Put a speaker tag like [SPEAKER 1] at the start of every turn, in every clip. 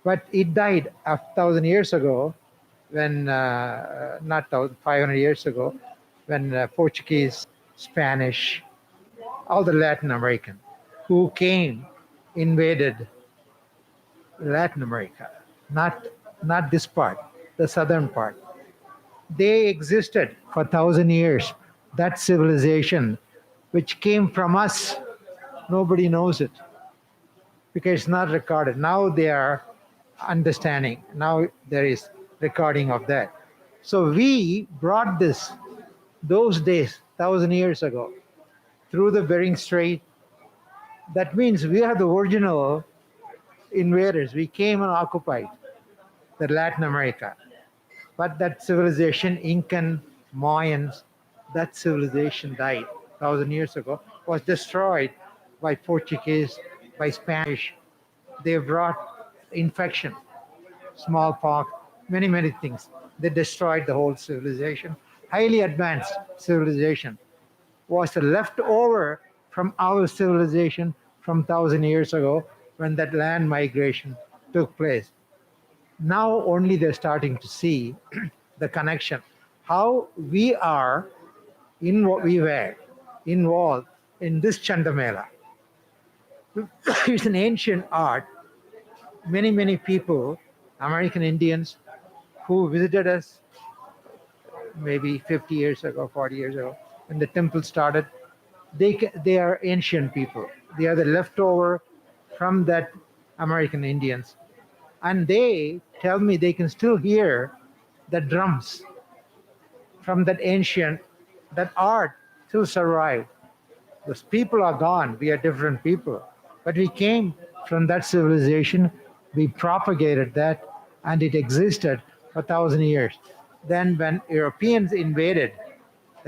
[SPEAKER 1] But it died 1,000 years ago when, not 500 years ago, when Portuguese, Spanish, all the Latin American who came, invaded Latin America, not this part, the southern part. They existed for 1,000 years. That civilization, which came from us, nobody knows it because it's not recorded. Now they are understanding. Now there is recording of that. So we brought this those days, 1,000 years ago, through the Bering Strait. That means we are the original invaders. We came and occupied the Latin America. But that civilization, Incan, Mayans, that civilization died 1,000 years ago, was destroyed by Portuguese, by Spanish. They brought infection, smallpox, many, many things. They destroyed the whole civilization. Highly advanced civilization was left over from our civilization from 1,000 years ago when that land migration took place. Now only they're starting to see the connection, how we are in what we were involved in this Chandamela. It's an ancient art. Many, many people, American Indians who visited us maybe 50 years ago, 40 years ago, when the temple started, they are ancient people. They are the leftover from that American Indians. And they tell me they can still hear the drums from that ancient, that art still survived. Those people are gone. We are different people. But we came from that civilization. We propagated that, and it existed for 1,000 years. Then when Europeans invaded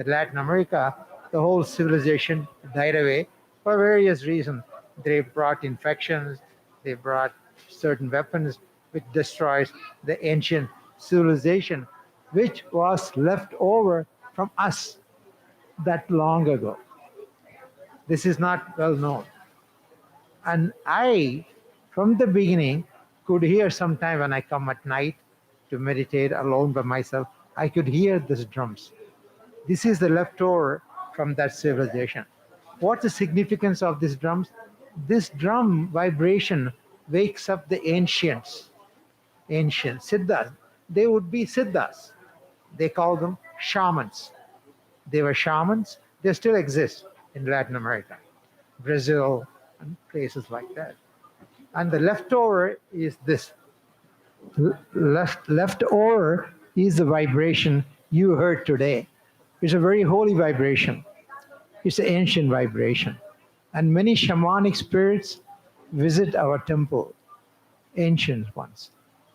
[SPEAKER 1] Latin America, the whole civilization died away for various reasons. They brought infections, they brought certain weapons which destroys the ancient civilization, which was left over from us that long ago. This is not well known. And I, from the beginning, could hear sometime when I come at night to meditate alone by myself, I could hear these drums. This is the leftover from that civilization. What's the significance of these drums? This drum vibration wakes up the ancient Siddhas. They would be Siddhas. They call them shamans. They were shamans. They still exist in Latin America, Brazil, and places like that. And the leftover is this. Leftover is the vibration you heard today. It's a very holy vibration. It's an ancient vibration. And many shamanic spirits visit our temple, ancient ones.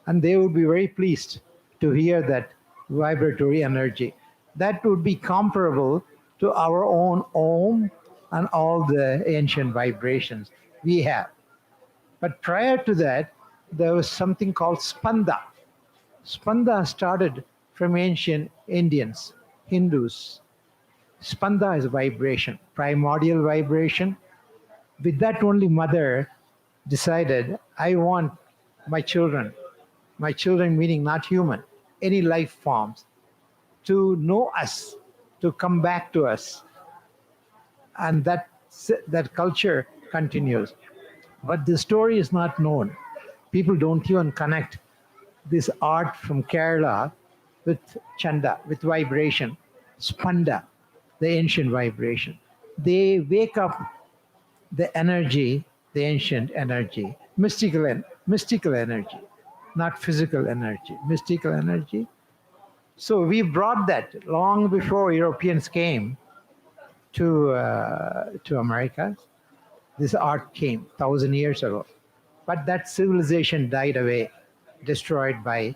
[SPEAKER 1] And they would be very pleased to hear that vibratory energy. That would be comparable to our own Om and all the ancient vibrations we have. But prior to that, there was something called Spanda. Spanda started from ancient Indians, Hindus. Spanda is vibration, primordial vibration. With that only mother decided, I want my children meaning not human, any life forms, to know us, to come back to us. And that culture continues. But the story is not known. People don't even connect this art from Kerala with chanda, with vibration, spanda, the ancient vibration. They wake up the energy, the ancient energy, mystical energy, not physical energy, mystical energy. So we brought that long before Europeans came to America. This art came 1,000 years ago. But that civilization died away, destroyed by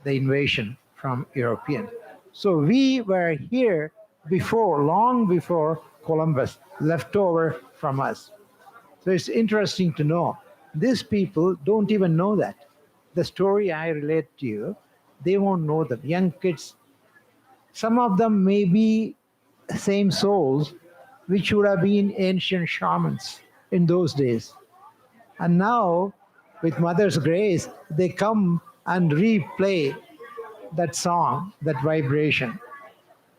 [SPEAKER 1] the invasion from Europeans. So we were here before, long before Columbus, left over from us. So it's interesting to know. These people don't even know that. The story I relate to you, they won't know them. Young kids, some of them may be same souls which would have been ancient shamans in those days. And now with Mother's grace, they come and replay that song, that vibration.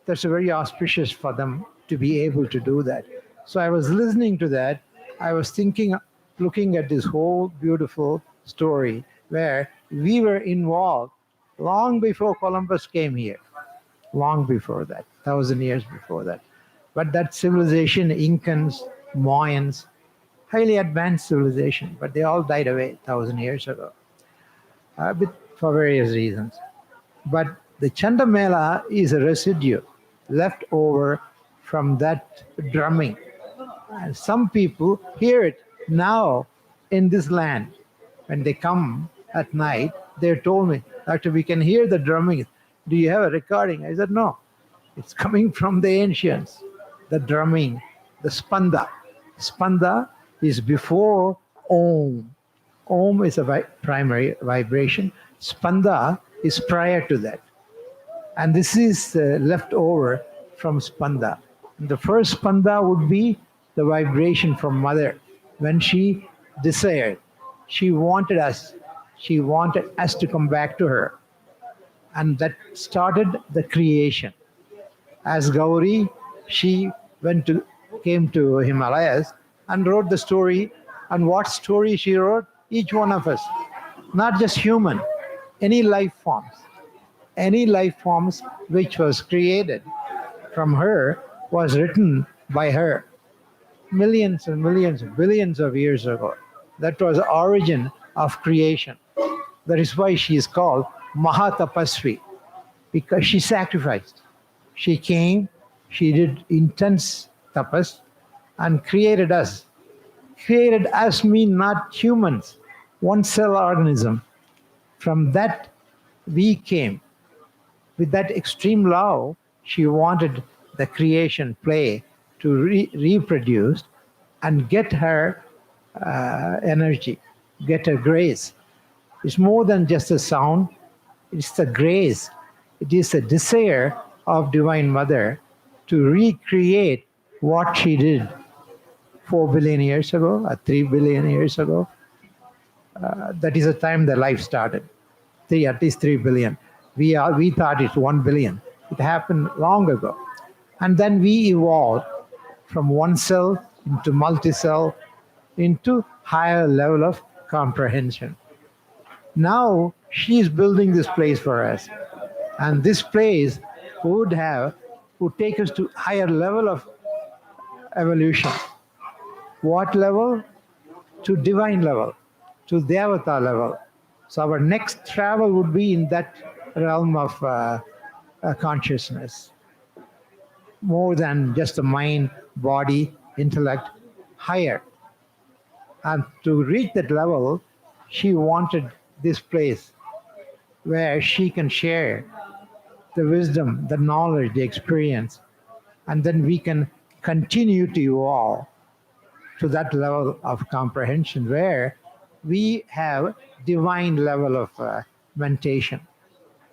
[SPEAKER 1] That's very auspicious for them to be able to do that. So I was listening to that. I was thinking, looking at this whole beautiful story where we were involved long before Columbus came here, long before that, 1,000 years before that. But that civilization, Incans, Mayans, highly advanced civilization, but they all died away 1,000 years ago, for various reasons. But the Chandamela is a residue left over from that drumming. And some people hear it now in this land. When they come at night, they told me, Doctor, we can hear the drumming. Do you have a recording? I said, no. It's coming from the ancients. The drumming, the spanda. Spanda is before Om. Om is a primary vibration. Spanda is prior to that. And this is left over from spanda. And the first spanda would be the vibration from Mother. When she desired, she wanted us to come back to her. And that started the creation. As Gauri, she came to Himalayas and wrote the story. And what story she wrote? Each one of us, not just human, any life forms which was created from her was written by her millions and millions, billions of years ago. That was the origin of creation. That is why she is called Mahatapasvi, because she sacrificed. She came, she did intense tapas and created us. Created us mean not humans, one cell organism. From that we came. With that extreme love, she wanted the creation play to reproduce and get her energy, get her grace. It's more than just a sound, it's the grace. It is a desire of Divine Mother to recreate what she did 4 billion years ago, or 3 billion years ago. That is the time the life started. At least 3 billion. We thought it's 1 billion. It happened long ago. And then we evolved from one cell into multi-cell, into higher level of comprehension. Now she is building this place for us. And this place would take us to higher level of evolution. What level? To divine level, to Devata level. So our next travel would be in that realm of consciousness. More than just the mind, body, intellect, higher. And to reach that level, she wanted this place where she can share the wisdom, the knowledge, the experience, and then we can continue to evolve to that level of comprehension where we have divine level of mentation.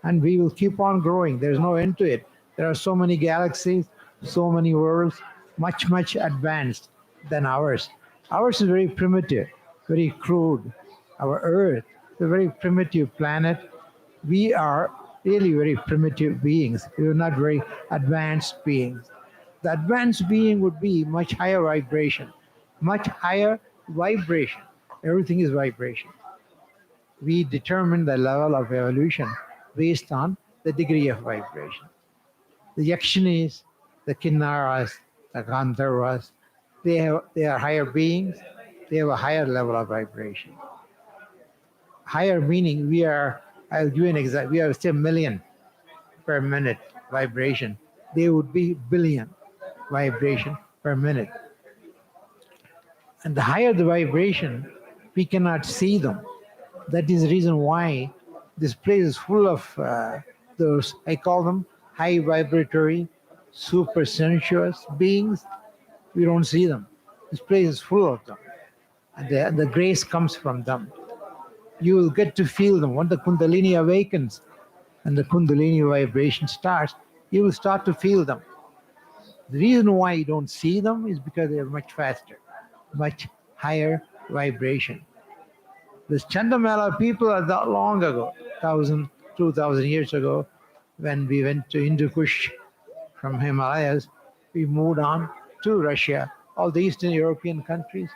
[SPEAKER 1] And we will keep on growing. There's no end to it. There are so many galaxies, so many worlds, much, much advanced than ours. Ours is very primitive, very crude. Our Earth is a very primitive planet. We are really very primitive beings. We are not very advanced beings. The advanced being would be much higher vibration, much higher vibration. Everything is vibration. We determine the level of evolution based on the degree of vibration. The Yakshinis, the Kinnaras, the Gandharvas, they are higher beings. They have a higher level of vibration. Higher meaning I'll give you an example. We are say million per minute vibration. They would be billion vibration per minute. And the higher the vibration, we cannot see them. That is the reason why this place is full of those, I call them high vibratory, super sensuous beings. We don't see them. This place is full of them. And the grace comes from them. You will get to feel them. When the Kundalini awakens and the Kundalini vibration starts, you will start to feel them. The reason why you don't see them is because they are much faster, much higher vibration. The Chandamala people are that long ago, 1,000, 2,000 years ago, when we went to Hindu Kush from Himalayas, we moved on to Russia, all the Eastern European countries.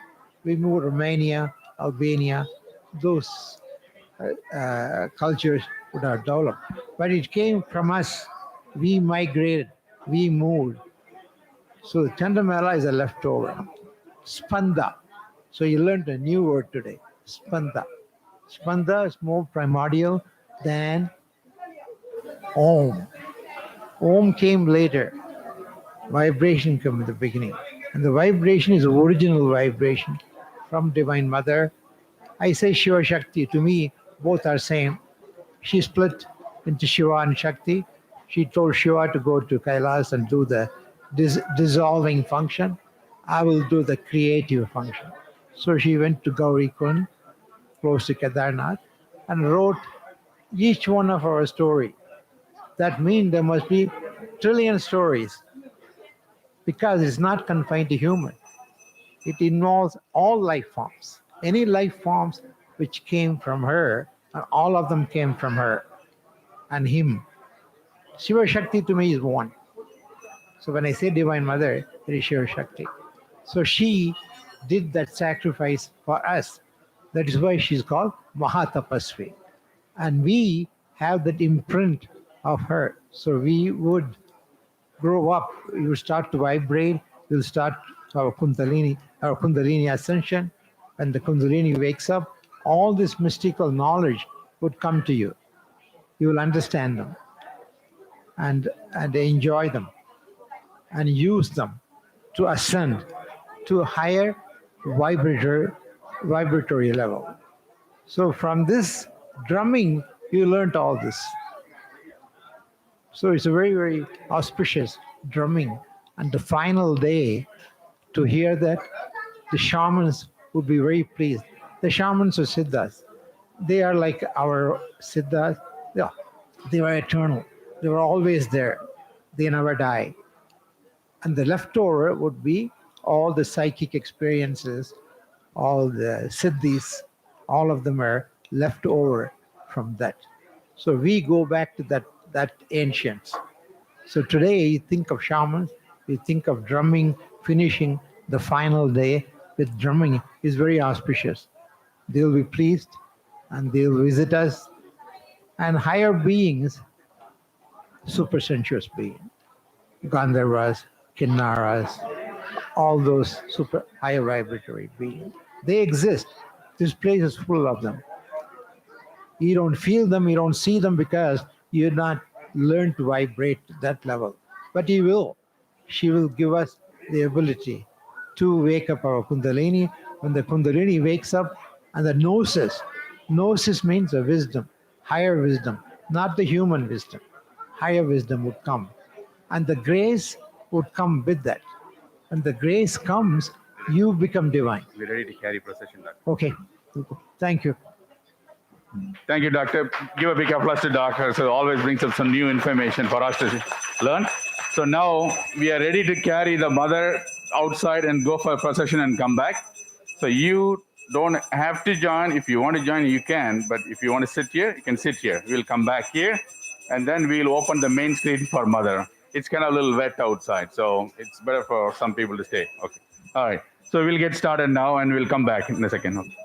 [SPEAKER 1] We moved Romania, Albania, those cultures would have developed. But it came from us. We migrated, we moved. So Chandamala is a leftover. Spanda. So you learned a new word today. Spanda. Spanda is more primordial than Om. Om came later. Vibration came in the beginning. And the vibration is original vibration from Divine Mother. I say Shiva Shakti. To me, both are same. She split into Shiva and Shakti. She told Shiva to go to Kailas and do the dissolving function. I will do the creative function. So she went to Gauri Kund, close to Kedarnath, and wrote each one of our story. That means there must be trillion stories because it's not confined to human. It involves all life forms. Any life forms which came from her, and all of them came from her and him. Shiva Shakti to me is one. So when I say Divine Mother, it is Shiva Shakti. So she did that sacrifice for us. That is why she's called Mahatapasvi. And we have that imprint of her. So we would grow up, you start to vibrate, you'll start our Kundalini Ascension. When the Kundalini wakes up, all this mystical knowledge would come to you. You will understand them and enjoy them and use them to ascend to a higher vibratory level. So from this drumming, you learned all this. So it's a very, very auspicious drumming. And the final day, to hear that, the shamans would be very pleased. The shamans are Siddhas. They are like our Siddhas. Yeah, they were eternal. They were always there. They never die. And the leftover would be all the psychic experiences, all the siddhis, all of them are left over from that. So we go back to that ancients. So today you think of shamans, you think of drumming, finishing the final day with drumming is very auspicious. They'll be pleased and they'll visit us. And higher beings, super sensuous beings, Gandharvas, Kinnaras, all those super high vibratory beings. They exist. This place is full of them. You don't feel them, you don't see them because you're not learned to vibrate to that level. But you will. She will give us the ability to wake up our Kundalini. When the Kundalini wakes up and the gnosis means a wisdom, higher wisdom, not the human wisdom. Higher wisdom would come. And the grace would come with that. When the grace comes, you become divine.
[SPEAKER 2] We're ready to carry procession, Doctor.
[SPEAKER 1] Okay. Thank you.
[SPEAKER 2] Thank you, Doctor. Give a big applause to Doctor. So always brings up some new information for us to learn. So now we are ready to carry the mother outside and go for a procession and come back. So you don't have to join. If you want to join, you can. But if you want to sit here, you can sit here. We'll come back here, and then we'll open the main street for mother. It's kind of a little wet outside, so it's better for some people to stay. Okay. All right. So we'll get started now, and we'll come back in a second. Okay.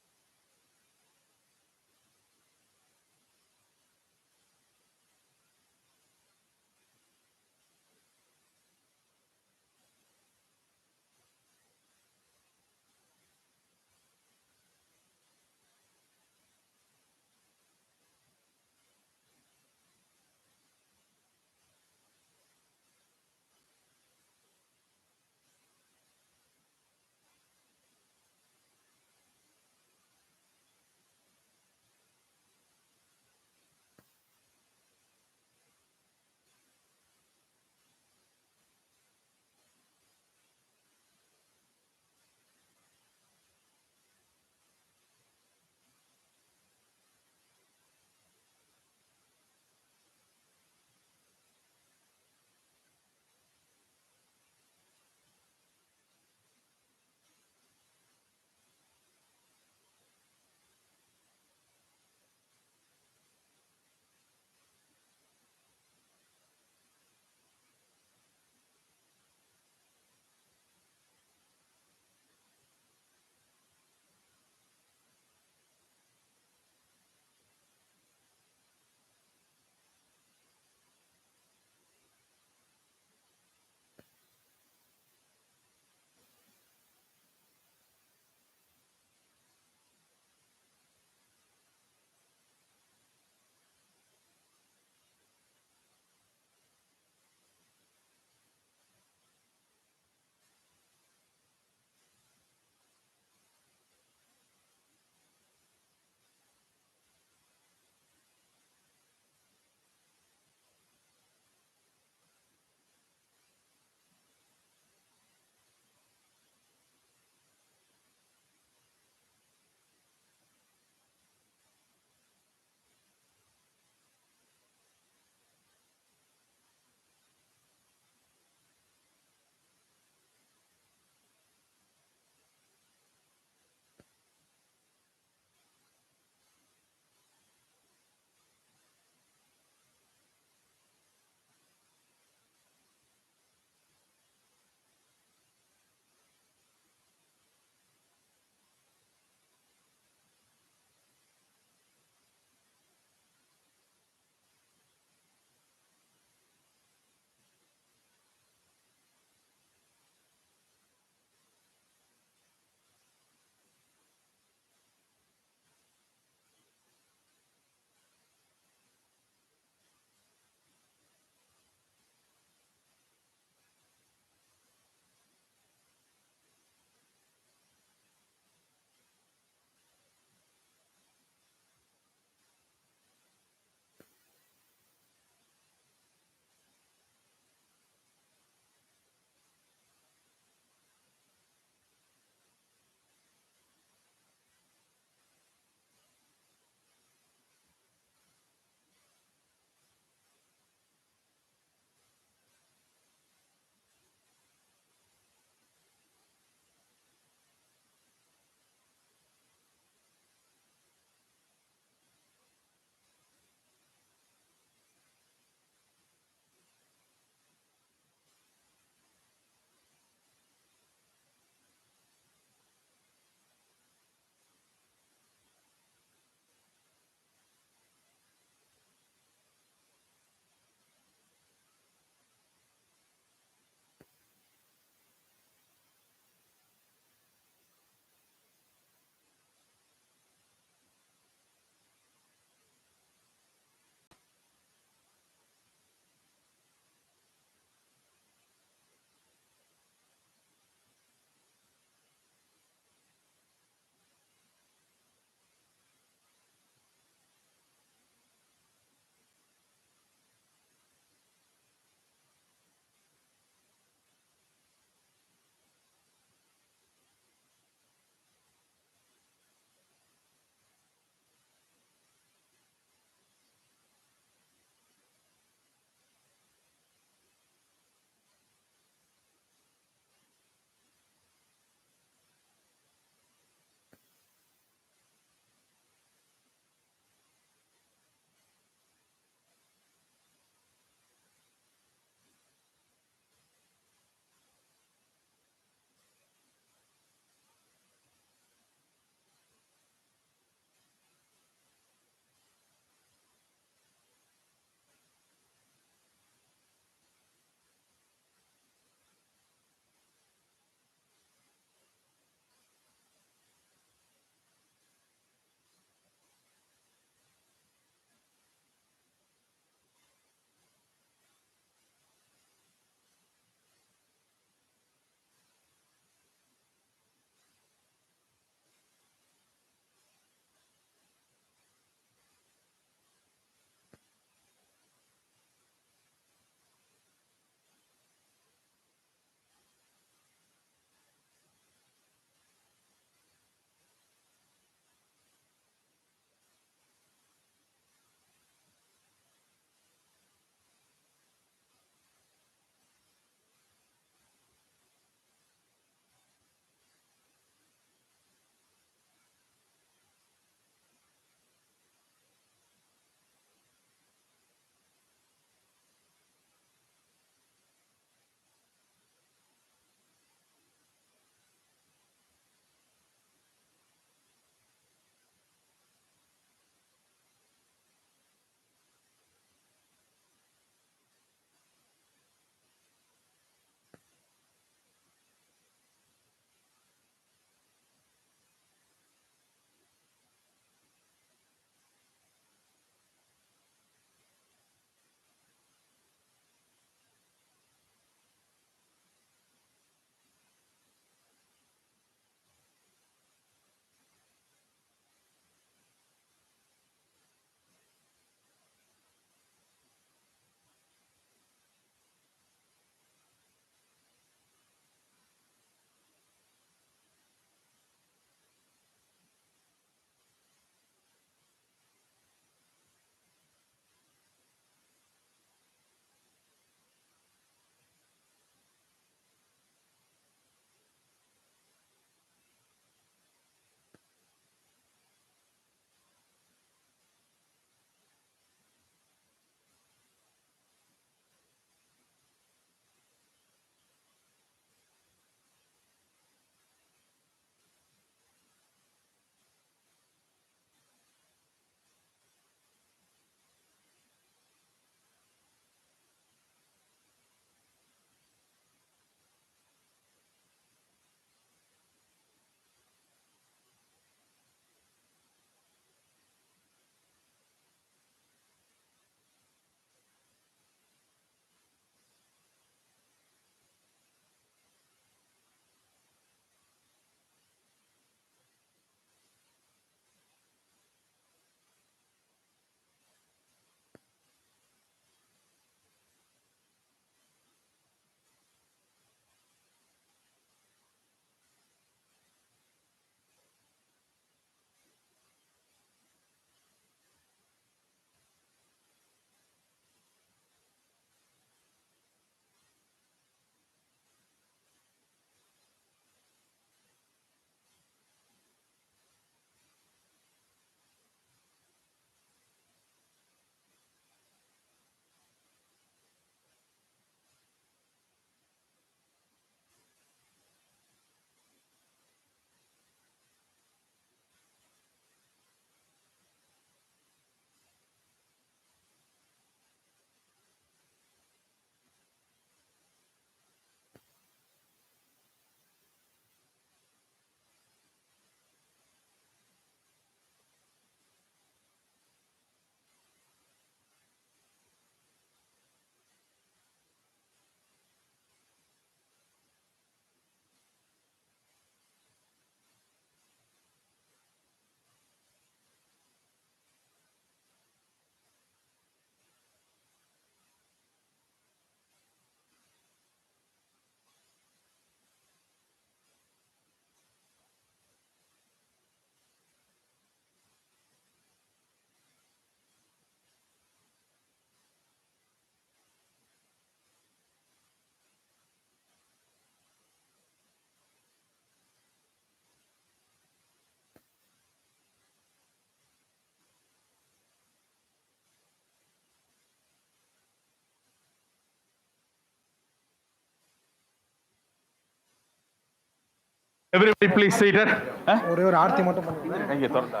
[SPEAKER 2] Everybody please seated. Huh?
[SPEAKER 3] ஒரே ஒரு ஆர்த்தி மட்டும் பண்ணுங்க.
[SPEAKER 2] Thank you, Torta.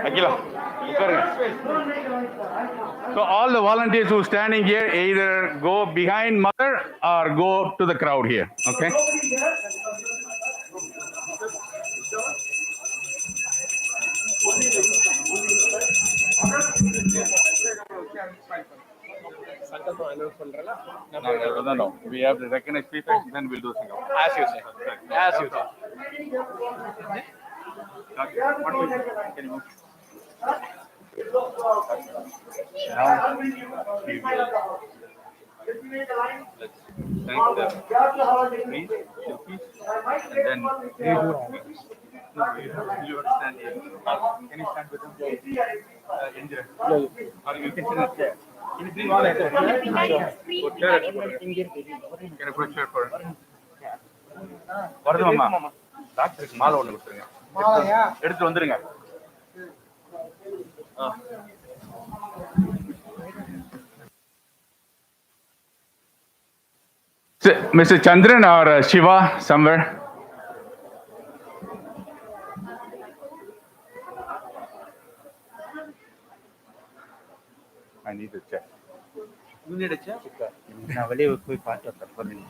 [SPEAKER 2] Akila, so all the volunteers who are standing here either go behind mother or go to the crowd here. Okay. No. We have to recognize people, then we'll do single.
[SPEAKER 3] As you say. As you say.
[SPEAKER 2] Okay. One minute. Can you move? Let's thank the priest, and then no, you have to stand here. Can you stand with them? Enjoy. Or you can sit in a chair. Can you bring all that? Can you put a chair for her? வருது மாமா டாக்டருக்கு மாலை ஒன்று கொடுத்துருங்க.
[SPEAKER 3] மாலையா?
[SPEAKER 2] எடுத்து வந்துருங்க. Mr. Chandran or Shiva somewhere? I need a check.
[SPEAKER 3] You need a chair? நான் வெளியே போய் பார்த்து வரேன்.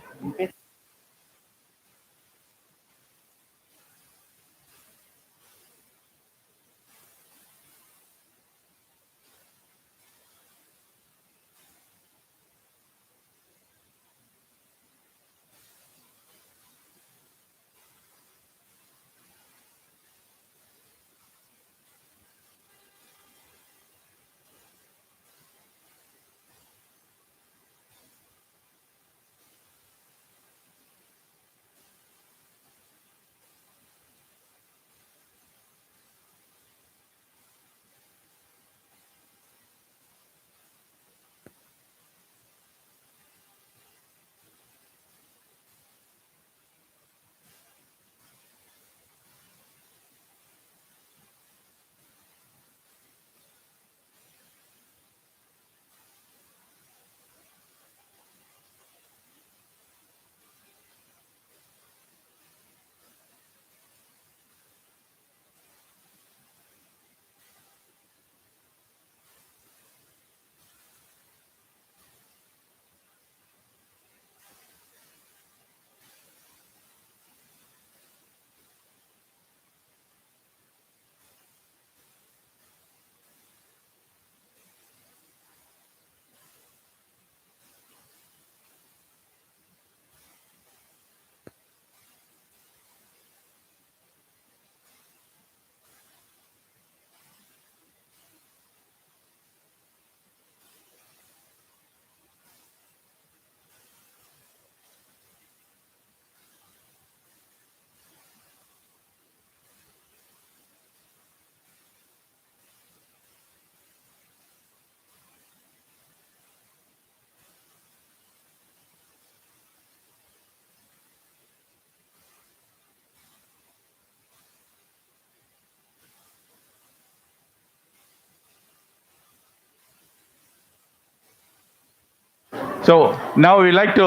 [SPEAKER 2] So now we like to,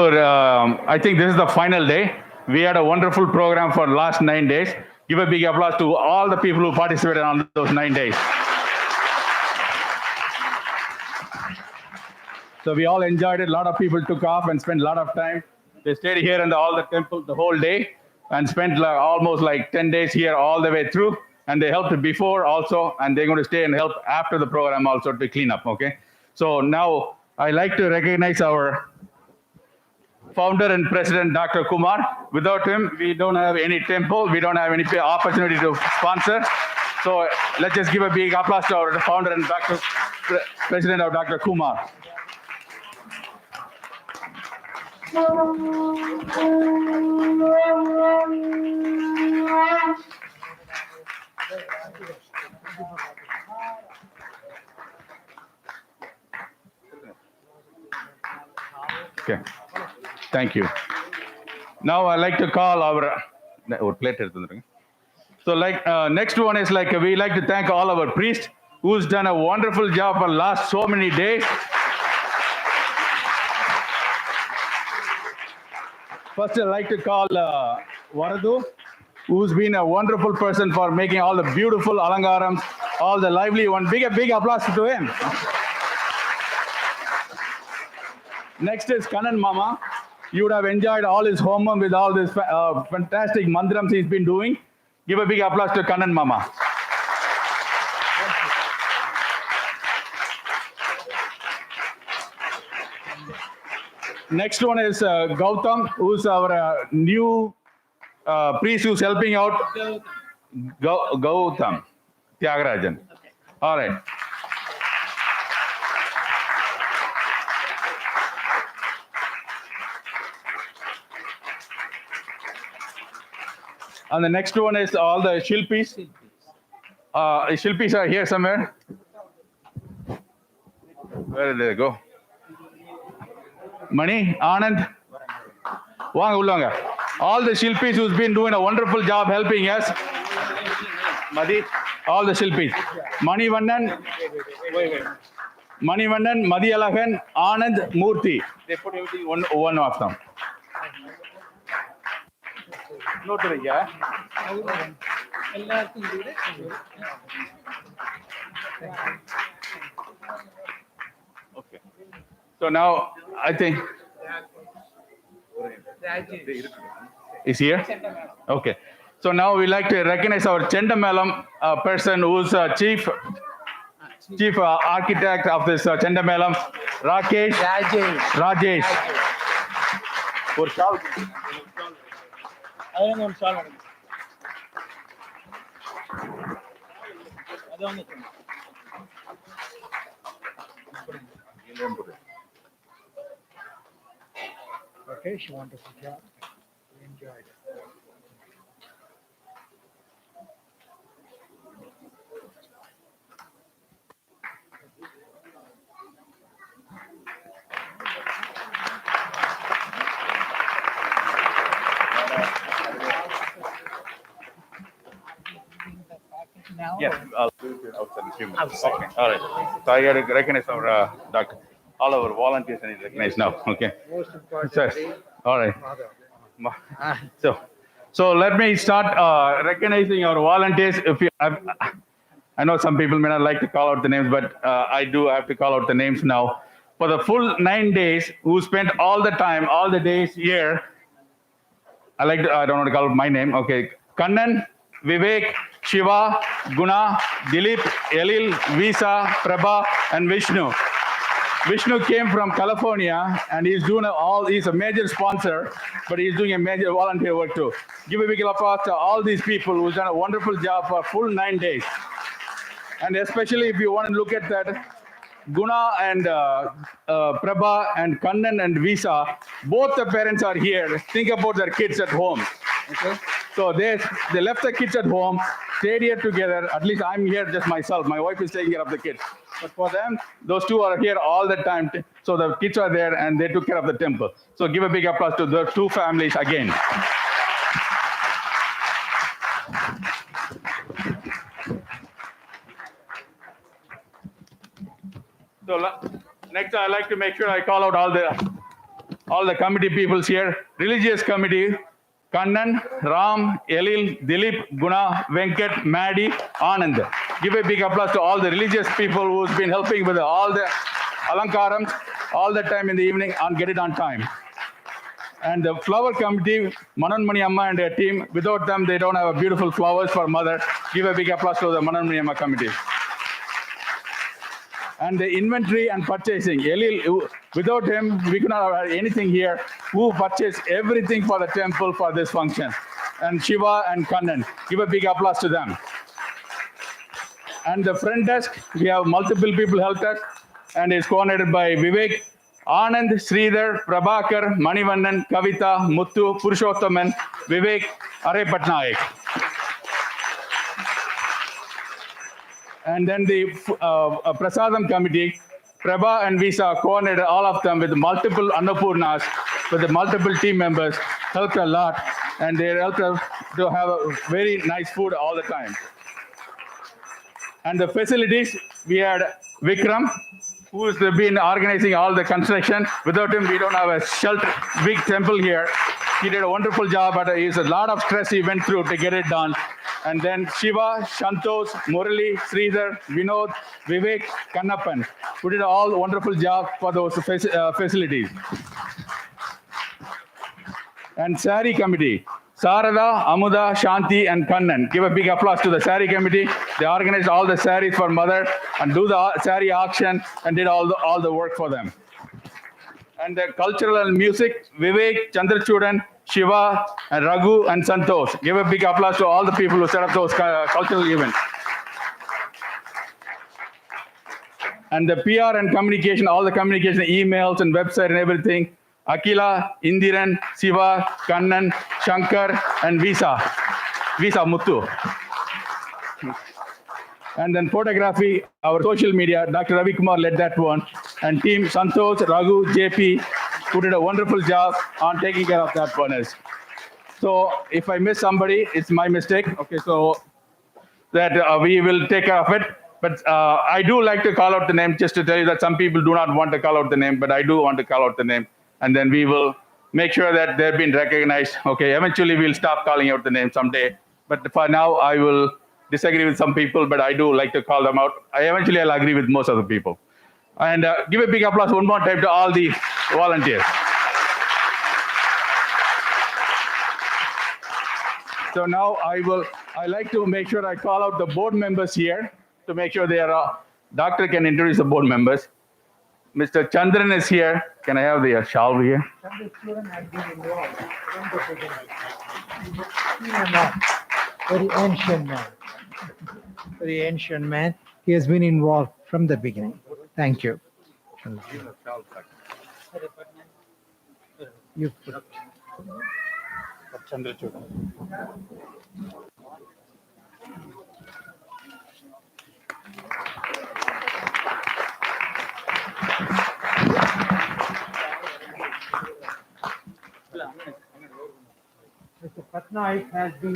[SPEAKER 2] I think this is the final day. We had a wonderful program for the last 9 days. Give a big applause to all the people who participated on those 9 days. So we all enjoyed it. A lot of people took off and spent a lot of time. They stayed here in all the temple the whole day and spent almost like 10 days here all the way through. And they helped before also, and they're going to stay and help after the program also to clean up, okay? So now I like to recognize our founder and president, Dr. Kumar. Without him, we don't have any temple. We don't have any opportunity to sponsor. So let's just give a big applause to our founder and president of Dr. Kumar. Okay, thank you. Now I like to call our plate. So like next one is like we like to thank all our priests who who's done a wonderful job for last so many days. First, I'd like to call Varadu, who's been a wonderful person for making all the beautiful alankarams, all the lively one. Big applause to him. Next is Kannan Mama. You would have enjoyed all his homework with all this fantastic mantrams he's been doing. Give a big applause to Kannan Mama. Next one is Gautam, who's our new priest who's helping out. Gautam Tyagarajan. All right. And the next one is all the Shilpis. Shilpis are here somewhere. Where did they go? Mani, Anand. All the Shilpis who's been doing a wonderful job helping us. Madi, all the Shilpis. Manivannan, Madhyalagan, Anand, Murthy. They put everything one of them. Note it, yeah. Okay. So now I think is here. Okay. So now we like to recognize our Chendamelam person who's chief architect of this Chendamelam, Rajesh. For shawl.
[SPEAKER 1] Okay, she wonderful job. We enjoyed it.
[SPEAKER 2] Yes, I'll do it outside in a few minutes. Okay, all right. So I got to recognize our doctor, all our volunteers, and recognize now. Okay.
[SPEAKER 1] Most importantly,
[SPEAKER 2] All right.
[SPEAKER 1] mother.
[SPEAKER 2] So let me start recognizing our volunteers. If you, I know some people may not like to call out the names, but I do have to call out the names now. For the full 9 days, who spent all the time, all the days here. I don't want to call out my name. Okay, Kannan, Vivek, Shiva, Guna, Dilip, Elil, Visa, Prabha, and Vishnu. Vishnu came from California and he's a major sponsor, but he's doing a major volunteer work too. Give a big applause to all these people who've done a wonderful job for full 9 days. And especially if you want to look at that, Guna and Prabha and Kannan and Visa, both the parents are here. Think about their kids at home. Okay? So they left the kids at home, stayed here together. At least I'm here just myself. My wife is taking care of the kids. But for them, those two are here all the time. So the kids are there and they took care of the temple. So give a big applause to the two families again. So next, I like to make sure I call out all the committee peoples here. Religious committee, Kannan, Ram, Elil, Dilip, Guna, Venkat, Maddy, Anand. Give a big applause to all the religious people who's been helping with all the Alankarams all the time in the evening and get it on time. And the flower committee, Mananmani Amma and their team, without them, they don't have beautiful flowers for mother. Give a big applause to the Mananmani Amma committee. And the inventory and purchasing. Elil, without him, we could not have anything here. Who purchased everything for the temple for this function. And Shiva and Kannan. Give a big applause to them. And the front desk, we have multiple people helped us. And it's coordinated by Vivek, Anand, Sridhar, Prabhakar, Manivannan, Kavita, Muthu, Purushothaman, Vivek, Are Patnaik. And then the Prasadam committee, Prabha and Visa coordinated all of them with multiple Annapurnas, with the multiple team members, helped a lot, and they helped us to have a very nice food all the time. And the facilities, we had Vikram, who's been organizing all the construction. Without him, we don't have a shelter, big temple here. He did a wonderful job, but it's a lot of stress he went through to get it done. And then Shiva, Shantos, Murali, Sridhar, Vinod, Vivek, Kannappan, who did all wonderful job for those facilities. And Sari Committee, Sarada, Amuda, Shanti, and Kannan. Give a big applause to the Sari Committee. They organized all the saris for mother and do the sari auction and did all the work for them. And the cultural and music, Vivek, Chandrachudan, Shiva, and Raghu, and Santosh. Give a big applause to all the people who set up those cultural events. And the PR and communication, all the communication, emails and website and everything, Akila, Indiran, Siva, Kannan, Shankar, and Visa Muthu. And then photography, our social media, Dr. Ravi Kumar led that one. And team Santosh, Raghu, JP, who did a wonderful job on taking care of that one. So if I miss somebody, it's my mistake. Okay, so that we will take care of it. But I do like to call out the name just to tell you that some people do not want to call out the name, but I do want to call out the name. And then we will make sure that they've been recognized. Okay, eventually we'll stop calling out the name someday. But for now, I will disagree with some people, but I do like to call them out. Eventually, I'll agree with most of the people. And give a big applause one more time to all the volunteers. So now I like to make sure I call out the board members here to make sure they are, doctor can introduce the board members. Mr. Chandran is here. Can I have the shawl here?
[SPEAKER 1] Chandran had been involved from the beginning. Very ancient man. Very ancient man. He has been involved from the beginning. Thank you. You put Mr. Patnaik has been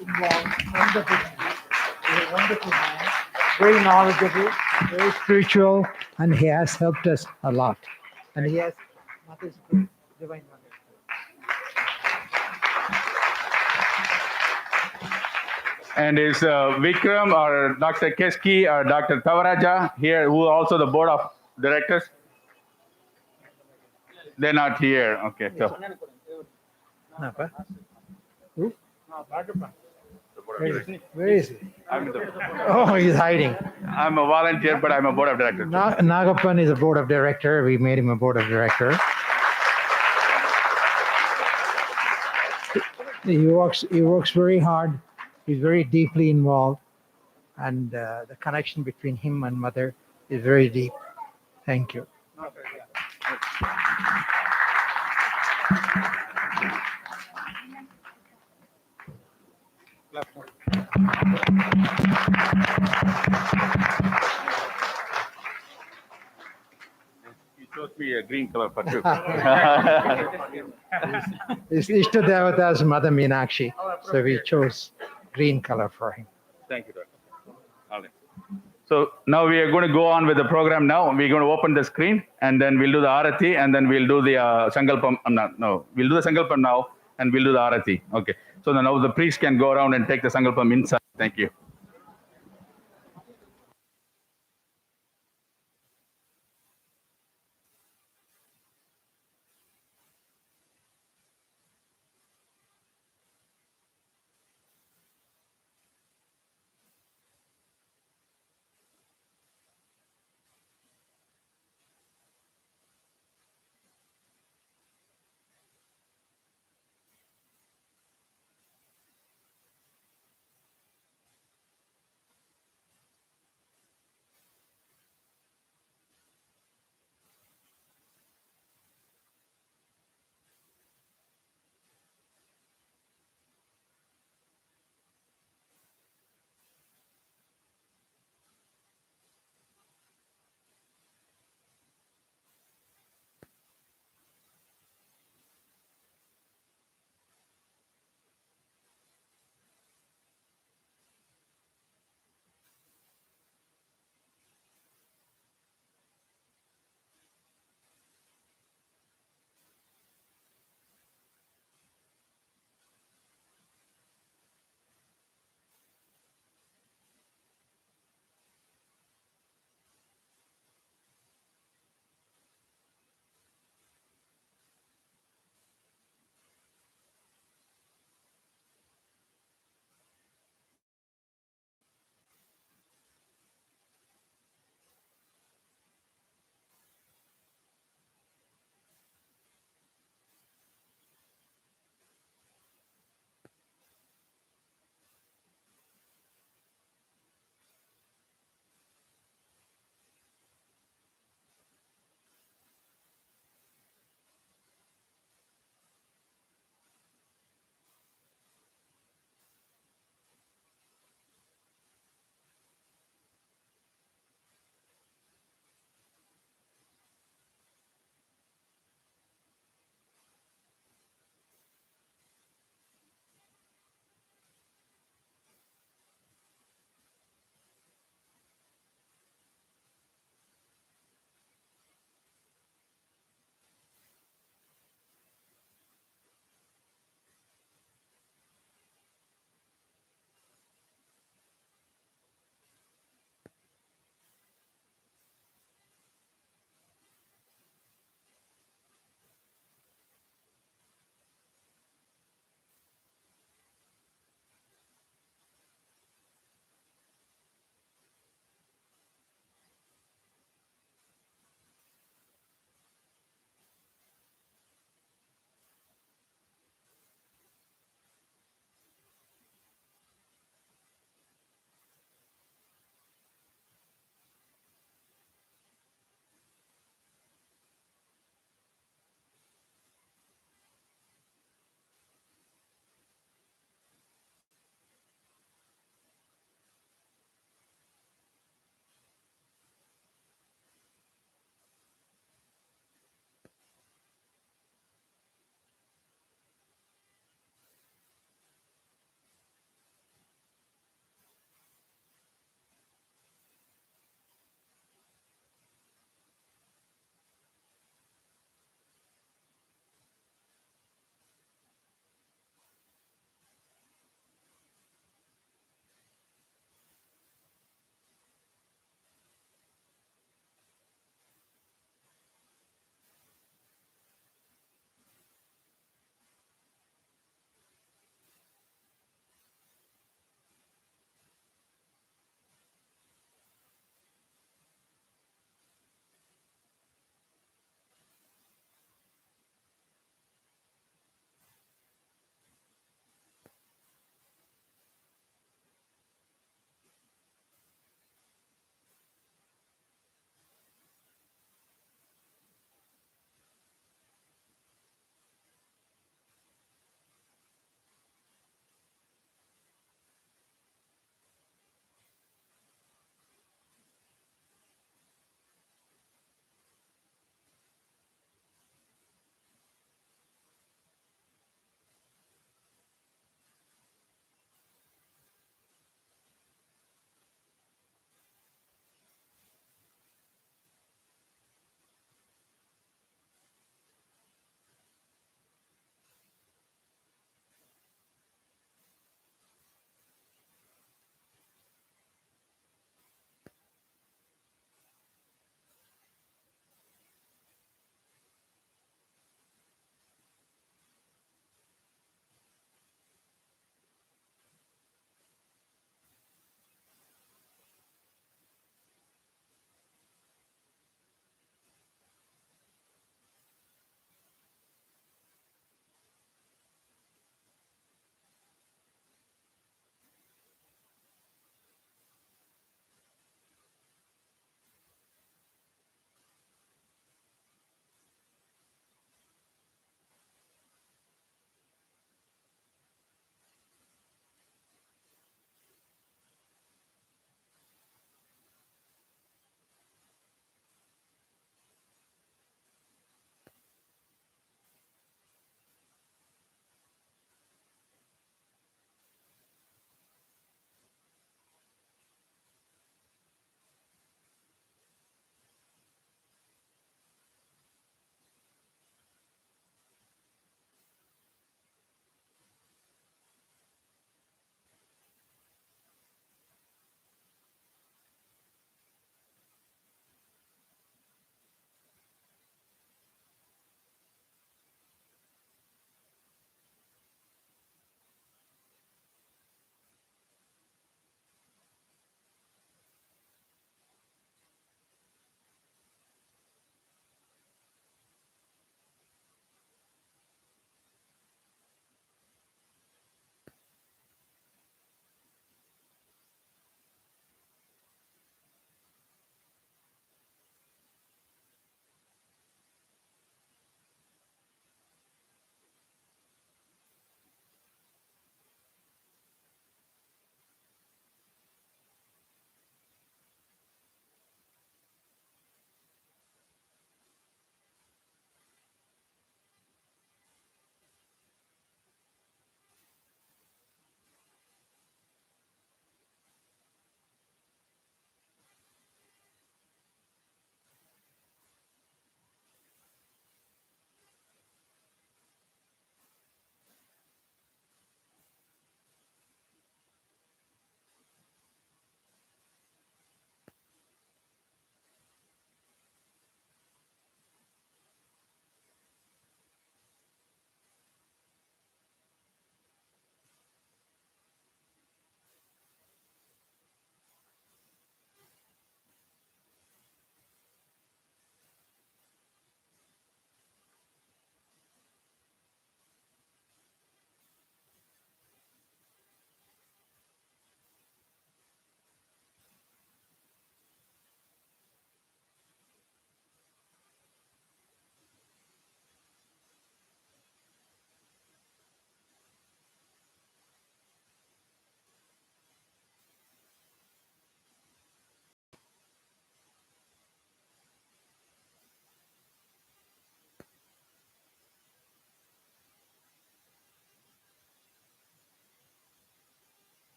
[SPEAKER 1] involved from the beginning. He's a wonderful man, very knowledgeable, very spiritual, and he has helped us a lot. And he has Mother's Group, Divine Mother's Group.
[SPEAKER 2] And is Vikram or Dr. Keski or Dr. Tavaraja here, who are also the board of directors? They're not here. Okay. So.
[SPEAKER 1] Who? Where is he? Oh, he's hiding.
[SPEAKER 2] I'm a volunteer, but I'm a board of directors.
[SPEAKER 1] Nagappan is a board of director. We made him a board of director. He works very hard. He's very deeply involved, and the connection between him and mother is very deep. Thank you.
[SPEAKER 2] You chose me a green color for two.
[SPEAKER 1] His Ishta Devata's Mother Meenakshi, so we chose green color for him.
[SPEAKER 2] Thank you, Doctor. All right. So now we are going to go on with the program now. We're going to open the screen and then we'll do the Arati and then we'll do the Sankalpam. We'll do the Sankalpam now and we'll do the Arati. Okay. So now the priest can go around and take the Sankalpam inside. Thank you.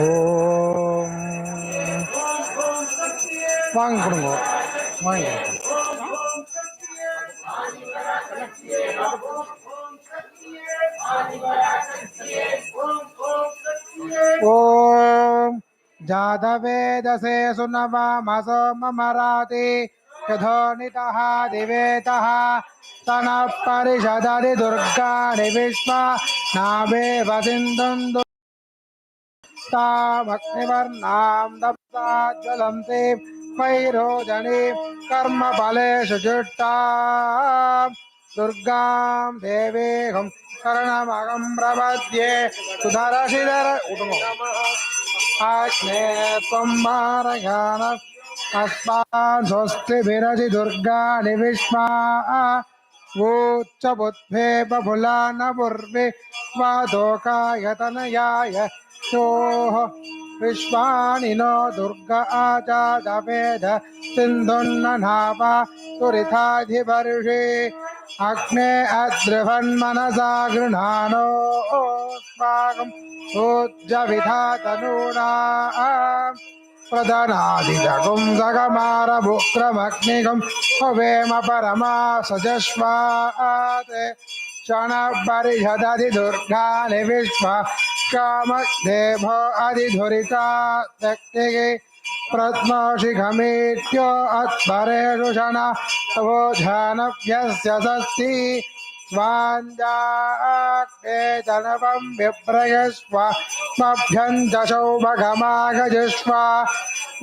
[SPEAKER 4] ஓம் வாங்க கொடுங்க வாங்க ஓம் जातवेदसे सुनवामसो ममराति यथोनितः दिवेतः तनः परिषदति दुर्गाणि विश्वा नाभे वसिन्धुं दुष्टामग्निवर्णां दप्ता ज्वलन्ति वैरोजनीं कर्मफलेषु जुष्टां दुर्गां देवीं शरणमहं प्रपद्ये सुधरशिधर आग्ने त्वं मारयान अस्मान् स्वस्तिभिरसि दुर्गाणि विश्वा वोच्चबुद्धे बभुलान पूर्वे स्वादोकायतनयाय सोः विश्वानि नो दुर्ग आजादवेद सिन्धुन्ननावा तुरिताधिवर्षे अग्ने अद्रवन्मनसा गृह्णानो स्वागम् ऊर्जविधातनूना प्रदनादिजगुं जगमारभुक्रमग्निगं हवेम परमा सजस्वात् क्षणपरिषदधि दुर्गाणि विश्वा कामदेभो अधिधुरिता त्यक्तिगे प्रत्नशिखमेत्यो अत्परेषु शना तवोधानभ्यस्य षष्ठी स्वाञ्जाके जनवं विप्रयस्व मभ्यं दशौ भगमागजस्व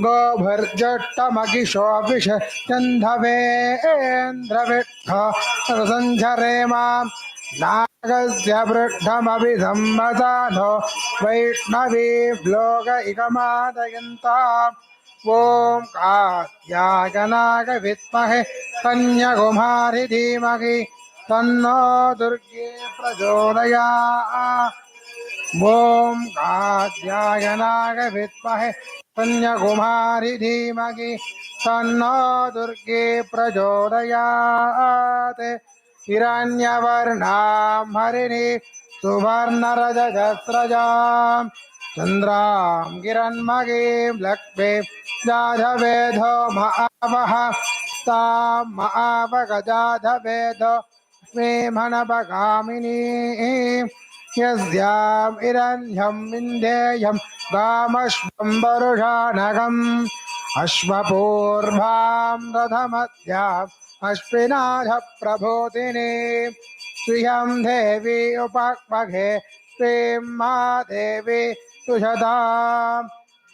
[SPEAKER 4] गोभर्जट्टमगिशोऽपिषन्दवेन्द्रविट्ठ सञ्झरेमां नागस्य वृद्धमभिसम्मसानो वैष्णवी लोक इकमादयन्ताम् ॐ कात्यायनाय विद्महे कन्याकुमारी धीमहि तन्नो दुर्गे प्रचोदयात् ॐ कात्यायनाय विद्महे कन्याकुमारी धीमहि तन्नो दुर्गे प्रचोदयात् हिरण्यवर्णां हरिणी सुवर्णरजतस्रजां चन्द्रां किरण्मयीं लक्ष्मीं जाधवेधो महावः तां महावगजाधवेधो स्मेमनपगामिनीं यस्यां हिरण्यं विन्ध्येयं गामश्वं वरुषानगम् अश्वपूर्वां रथमध्याम् अश्विनाथ प्रभोदिनी श्रियं देवी उपक्मघे श्रीं मा देवी तुषतां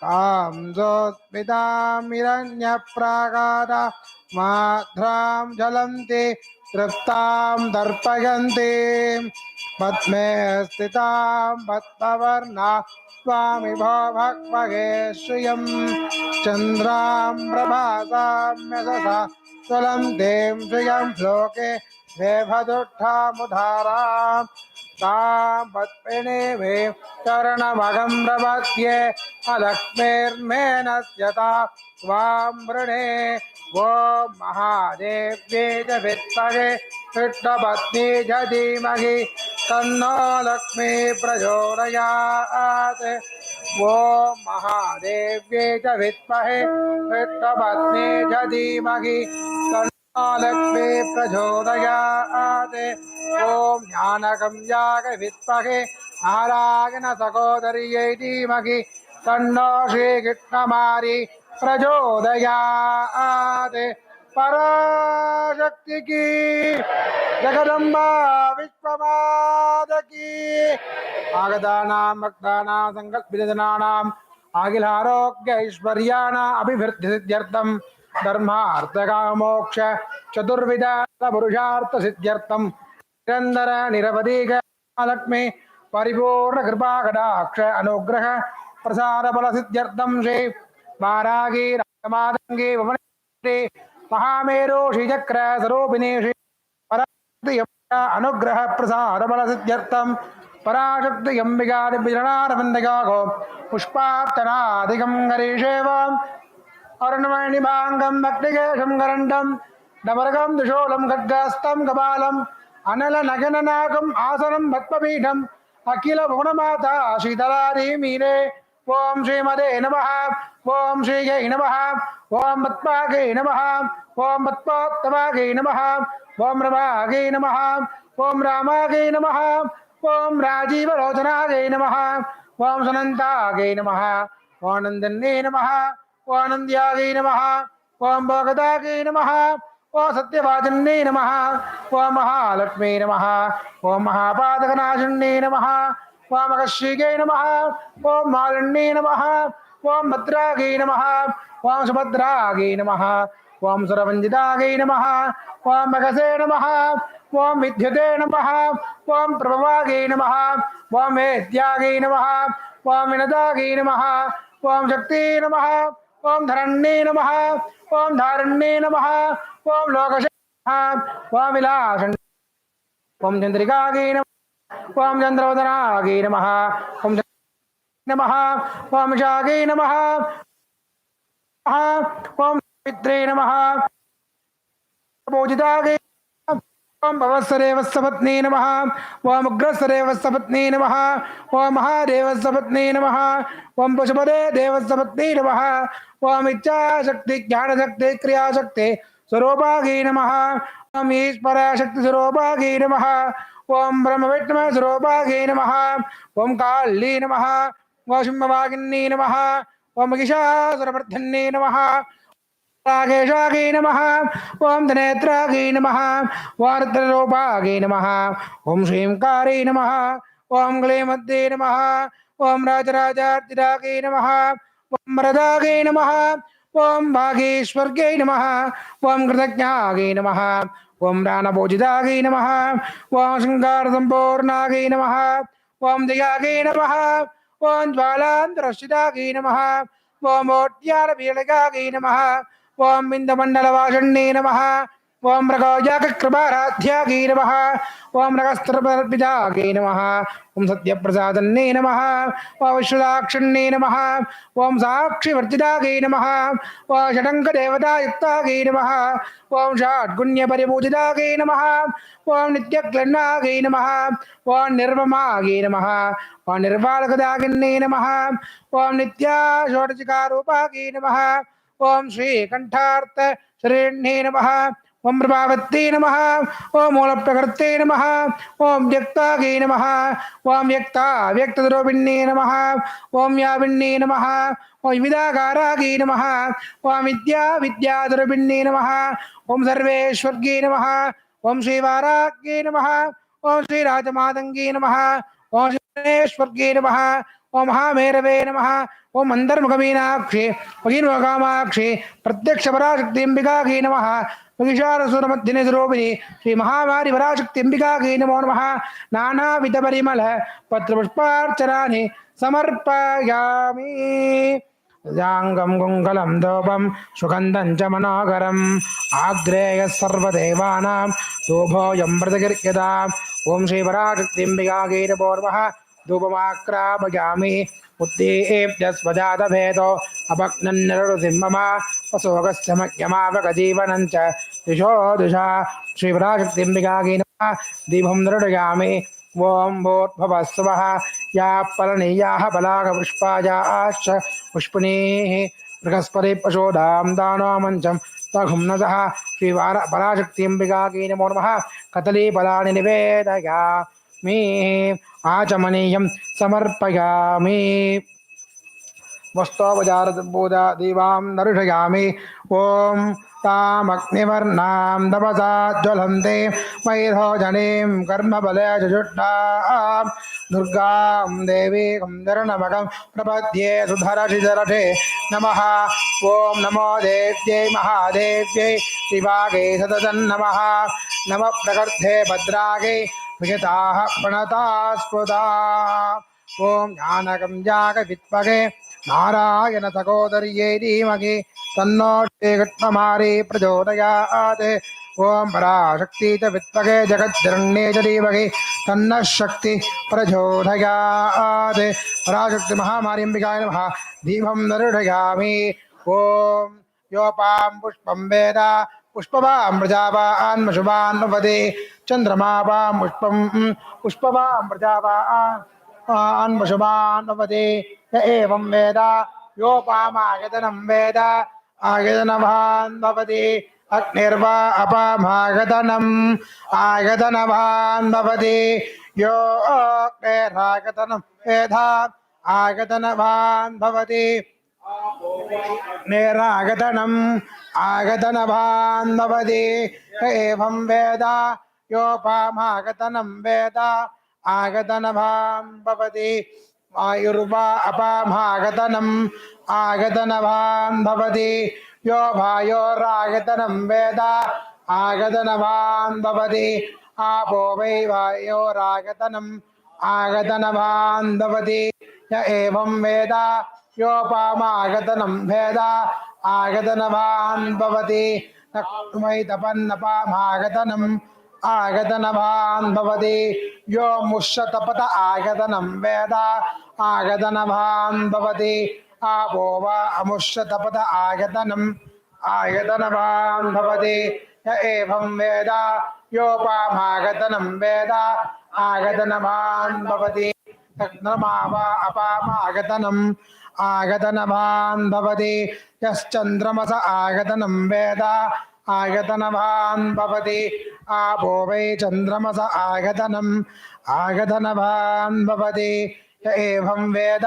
[SPEAKER 4] तां जोत्मितां हिरण्यप्राकारा माध्रां ज्वलन्ति तृप्तां दर्पयन्ति पद्मे स्थितां पद्मवर्णा स्वामि भो भक्मघे श्रियं चन्द्रां प्रभासां यशसा ज्वलन्तीं श्रियं लोके देवदुष्टामुधारां तां पद्मिनीं चरणमहं प्रपद्ये अलक्ष्मीर्मेनस्यता त्वां वृणे ॐ महादेव्ये च विद्महे कृष्णपत्नी च धीमहि तन्नो लक्ष्मी प्रचोदयात् ॐ महादेव्ये च विद्महे कृष्णपत्नी च धीमहि लक्ष्मी प्रचोदयात् ॐ ज्ञानगम्याय विद्महे नारायण सहोदर्यै धीमहि तन्नो श्रीकृष्णमारी प्रचोदयात् पराशक्ति की जगदम्बा विश्वमाता की आगतानां भक्तानां संकल्पितजनानां अखिलारोग्य ऐश्वर्याणां अभिवृद्धिसिद्ध्यर्थं धर्मार्थकामोक्ष चतुर्विध पुरुषार्थ सिद्ध्यर्थं निरंतर निरवधिक लक्ष्मी परिपूर्ण कृपा कटाक्ष अनुग्रह प्रसाद बल सिद्ध्यर्थं श्री वारागी राजमातंगी भुवनेश्वरी महामेरु श्रीचक्र स्वरूपिणी श्री पराशक्ति अनुग्रह प्रसाद बल सिद्ध्यर्थं पराशक्ति अंबिका दिव्यचरणारविन्दगाघो पुष्पार्चनादिकं करिष्येवम् अर्णमणिभाङ्गं भक्तिकेशं करण्डं डमरकं दुशूलं खड्गस्तं कपालं अनल नगन नागम आसनम पद्मपीठम अखिल भुवनमाता शीतलारी मीरे ओम श्रीमदे नमः ओम श्रीये नमः ओम पद्मागे नमः ओम पद्मोत्तमागे नमः ओम रमागे नमः ओम रामागे नमः ओम राजीवलोचनागे नमः ओम सनन्तागे नमः ओम नंदन्ने नमः ओम नन्द्यागे नमः ओम भगदागे नमः ओम सत्यवाचन्ने नमः ओम महालक्ष्मी नमः ओम महापादकनाशिन्ने नमः ओम अगस्त्यै नमः ओम मालिन्ये नमः ओम भद्रागे नमः ओम सुभद्रागे नमः ओम सुरवंजितागे नमः ओम अगसे नमः ओम विद्युते नमः ओम प्रभवागे नमः ओम वेद्यागे नमः ओम विनदागे नमः ओम शक्ति नमः ओम धरण्ये नमः ओम धारण्ये नमः ओम लोकशे नमः ओम विलासन् ओम चंद्रिकागे नमः ओम चंद्रवदनागे नमः ओम नमः ओम शागे नमः ओम पित्रे नमः पूजितागे ओम भवत्सरे वत्सपत्नी नमः ओम उग्रसरे वत्सपत्नी नमः ओम महादेव वत्सपत्नी नमः ओम पशुपदे देवत्सपत्नी नमः ओम इच्छाशक्ति ज्ञानशक्ति क्रियाशक्ति स्वरूपागे नमः ओम ईश्वर शक्ति स्वरूपागे नमः ओम ब्रह्म विष्णु स्वरूपागे नमः ओम काली नमः ओम सिंहवागिनी नमः ओम महिषासुरमर्दिन्ये नमः रागेशागे नमः ओम धनेत्रागे नमः वार्द्ररूपागे नमः ओम श्रींकारे नमः ओम क्लेमध्ये नमः ओम राजराजार्तिरागे नमः ओम वरदागे नमः ओम भागेश्वर्गे नमः ओम कृतज्ञागे नमः ओम राणभोजितागे नमः ओम शृंगारसम्पूर्णागे नमः ओम दयागे नमः ओम ज्वालान्तरश्चितागे नमः ओम ओट्यारवीळगागे नमः ओम बिंदमंडलवासन्ने नमः ओम मृगोजाकृपाराध्यागे नमः ओम मृगस्त्रपितागे नमः ओम सत्यप्रसादन्ने नमः ओम विश्वदाक्षिण्ये नमः ओम साक्षिवर्जितागे नमः ओम षडङ्गदेवतायुक्तागे नमः ओम षड्गुण्यपरिपूजितागे नमः ओम नित्यक्लन्नागे नमः ओम निर्ममागे नमः ओम निर्वालकदागिन्ये नमः ओम नित्या षोडशिकारूपागे नमः ओम श्री कंठार्थ शरण्ये नमः ओम प्रभावत्ते नमः ओम मूलप्रकृते नमः ओम व्यक्तागे नमः ओम व्यक्ता व्यक्तद्रोपिण्ये नमः ओम याविण्ये नमः ओम विदाकारागे नमः ओम विद्या विद्याद्रोपिण्ये नमः ओम सर्वेश्वर्गे नमः ओम श्रीवाराग्ये नमः ओम श्रीराजमातंगे नमः ओम श्रीश्वर्गे नमः ओम महामेरवे नमः ओम अंतर्मुखमीनाक्षी भगिन्वकामाक्षी प्रत्यक्ष पराशक्तिंबिकागे नमः महिषासुरमर्दिनी स्वरूपिणी श्री महामारी पराशक्तिंबिकागे नमो नमः नानाविध परिमल पत्रपुष्पार्चनानि समर्पयामि जांगम गुंगलम धूपम सुगंधं च मनोहरम आग्रेय सर्वदेवानां धूपोऽयं प्रतिगृह्यता ओम श्री पराशक्तिंबिकागे नमो नमः धूपमाक्रापयामि बुद्धेभ्यस्वजातभेदो अपग्नन्नरसिंहमा वसोगस्य मह्यमावकजीवनं च दिशो दिशा श्रीपराशक्तिंबिकागे नमः दीपं निर्डयामि ओम भूर्भुवस्सुवः या फलनीयाः पलाकपुष्पायाश्च पुष्पिणीः बृहस्पति पशोदां दानो मञ्चं तघुम्नसः श्रीपराशक्तिंबिकागे नमो नमः कदलीफलानि निवेदयामि आचमनीयं समर्पयामि वस्तोपचारपूजा दीवां दर्शयामि ओम तामग्निवर्णां तपसा ज्वलन्ते मैथोजनीं कर्मबले जुष्टां दुर्गां देवीं धरणमगं प्रपद्ये सुधरशिधरठे नमः ओम नमो देव्यै महादेव्यै शिवागे सततं नमः नमः प्रकृते भद्रागे विगताः प्रणताः स्फुता ओम ज्ञानकं जागविद्महे नारायण सहोदर्यै धीमहि तन्नो श्रीकृष्णमारी प्रचोदयात् ओम पराशक्ति च विद्महे जगज्जनन्ये च धीमहि तन्नः शक्ति प्रचोदयात् पराशक्ति महामारीम्बिकाय नमः दीपं निर्डयामि ओम योपां पुष्पं वेद पुष्पवां प्रजावान् शुभान् भवति चन्द्रमा वां पुष्पवां प्रजावान् शुभान् भवति य एवं वेद योपामागतनं वेद आगतनवान् भवति अग्निर्वा अपामागतनम् आगतनवान् भवति यो अग्निरागतनं वेद आगतनवान् भवति नेरागतनम् आगतनवान् भवति एवं वेद योपामागतनं वेद आगतनवान् भवति आयुर्वा अपामागतनम् आगतनवान् भवति यो वायोरागतनं वेद आगतनवान् भवति आपो वै वायोरागतनम् आगतनवान् भवति य एवं वेद योपामागतनं वेद आगतनवान् भवति तक्मै तपन्नपामागतनम् आगतनवान् भवति यो मुष्यतपत आगतनं वेद आगतनवान् भवति आपो वा अमुष्यतपत आगतनम् आगतनवान् भवति य एवं वेद योपामागतनं वेद आगतनवान् भवति तक्नमा वा अपामागतनम् आगतनवान् भवति यश्चन्द्रमस आगतनं वेद आगतनवान् भवति आपो वै चन्द्रमस आगतनम् आगतनवान् भवति य एवं वेद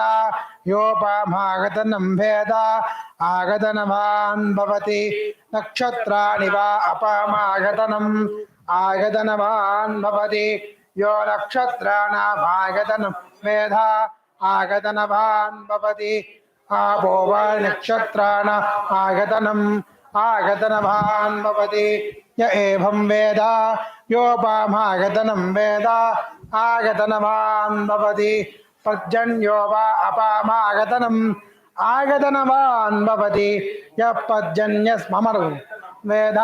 [SPEAKER 4] योपामागतनं वेद आगतनवान् भवति नक्षत्राणि वा अपामागतनम् आगतनवान् भवति यो नक्षत्राणामागतनं वेद आगतनवान् भवति आपो वा नक्षत्राणामागतनम् आगतनवान् भवति य एवं वेद योपामागतनं वेद आगतनवान् भवति पर्जन्यो वा अपामागतनम् आगतनवान् भवति यः पर्जन्यस्ममरु वेद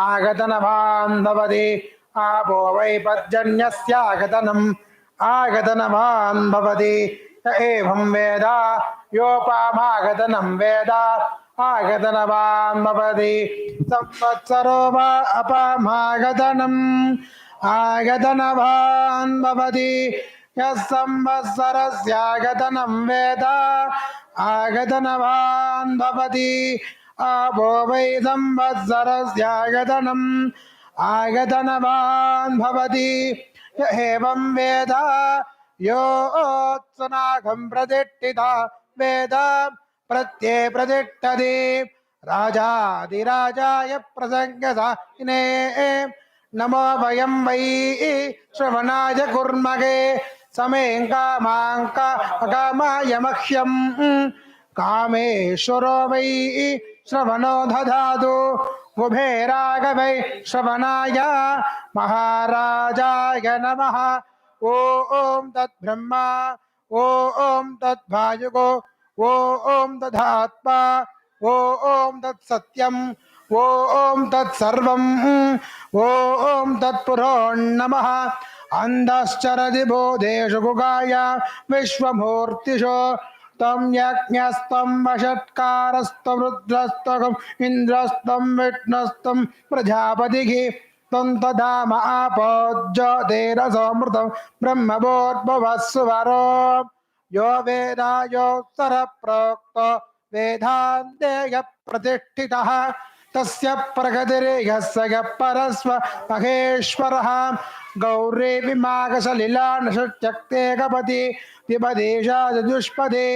[SPEAKER 4] आगतनवान् भवति आपो वै पर्जन्यस्यागतनम् आगतनवान् भवति य एवं वेद योपामागतनं वेद आगतनवान् भवति संवत्सरो वा अपामागतनम् आगतनवान् भवति यः संवत्सरस्यागतनं वेद आगतनवान् भवति आपो वै संवत्सरस्यागतनम् आगतनवान् भवति य एवं वेद योत्सनाघं प्रतिष्ठिता वेद प्रत्ये प्रतिष्ठति राजाधिराजाय प्रसङ्गसायिने नमो वयं वै श्रवणाय कुर्महे समें कामाय मह्यं कामेश्वरो वै श्रवणो दधातु उभे राघवै श्रवणाय महाराजाय नमः ॐ तद्ब्रह्मा ॐ तद्भायुगो ॐ तदात्मा ॐ तत्सत्यम् ॐ तत्सर्वम् ॐ तत्पुरोन्नमः अन्धश्चरति बोधेषु गुगाय विश्वमूर्तिषु तं यज्ञस्तं वषट्कारस्तं रुद्रस्तं इन्द्रस्तं विष्णुस्तं प्रजापतिः तं तदाम आपोज्योतिरसोऽमृतं ब्रह्मभूर्भुवस्सुवरो यो वेदायोत्तर प्रोक्तो वेदान्तेय प्रतिष्ठितः तस्य प्रगतिर्यस्य यः परस्व महेश्वरः गौरी विमागसलिलानशत्यक्ते कपति विपदेशा चतुष्पदे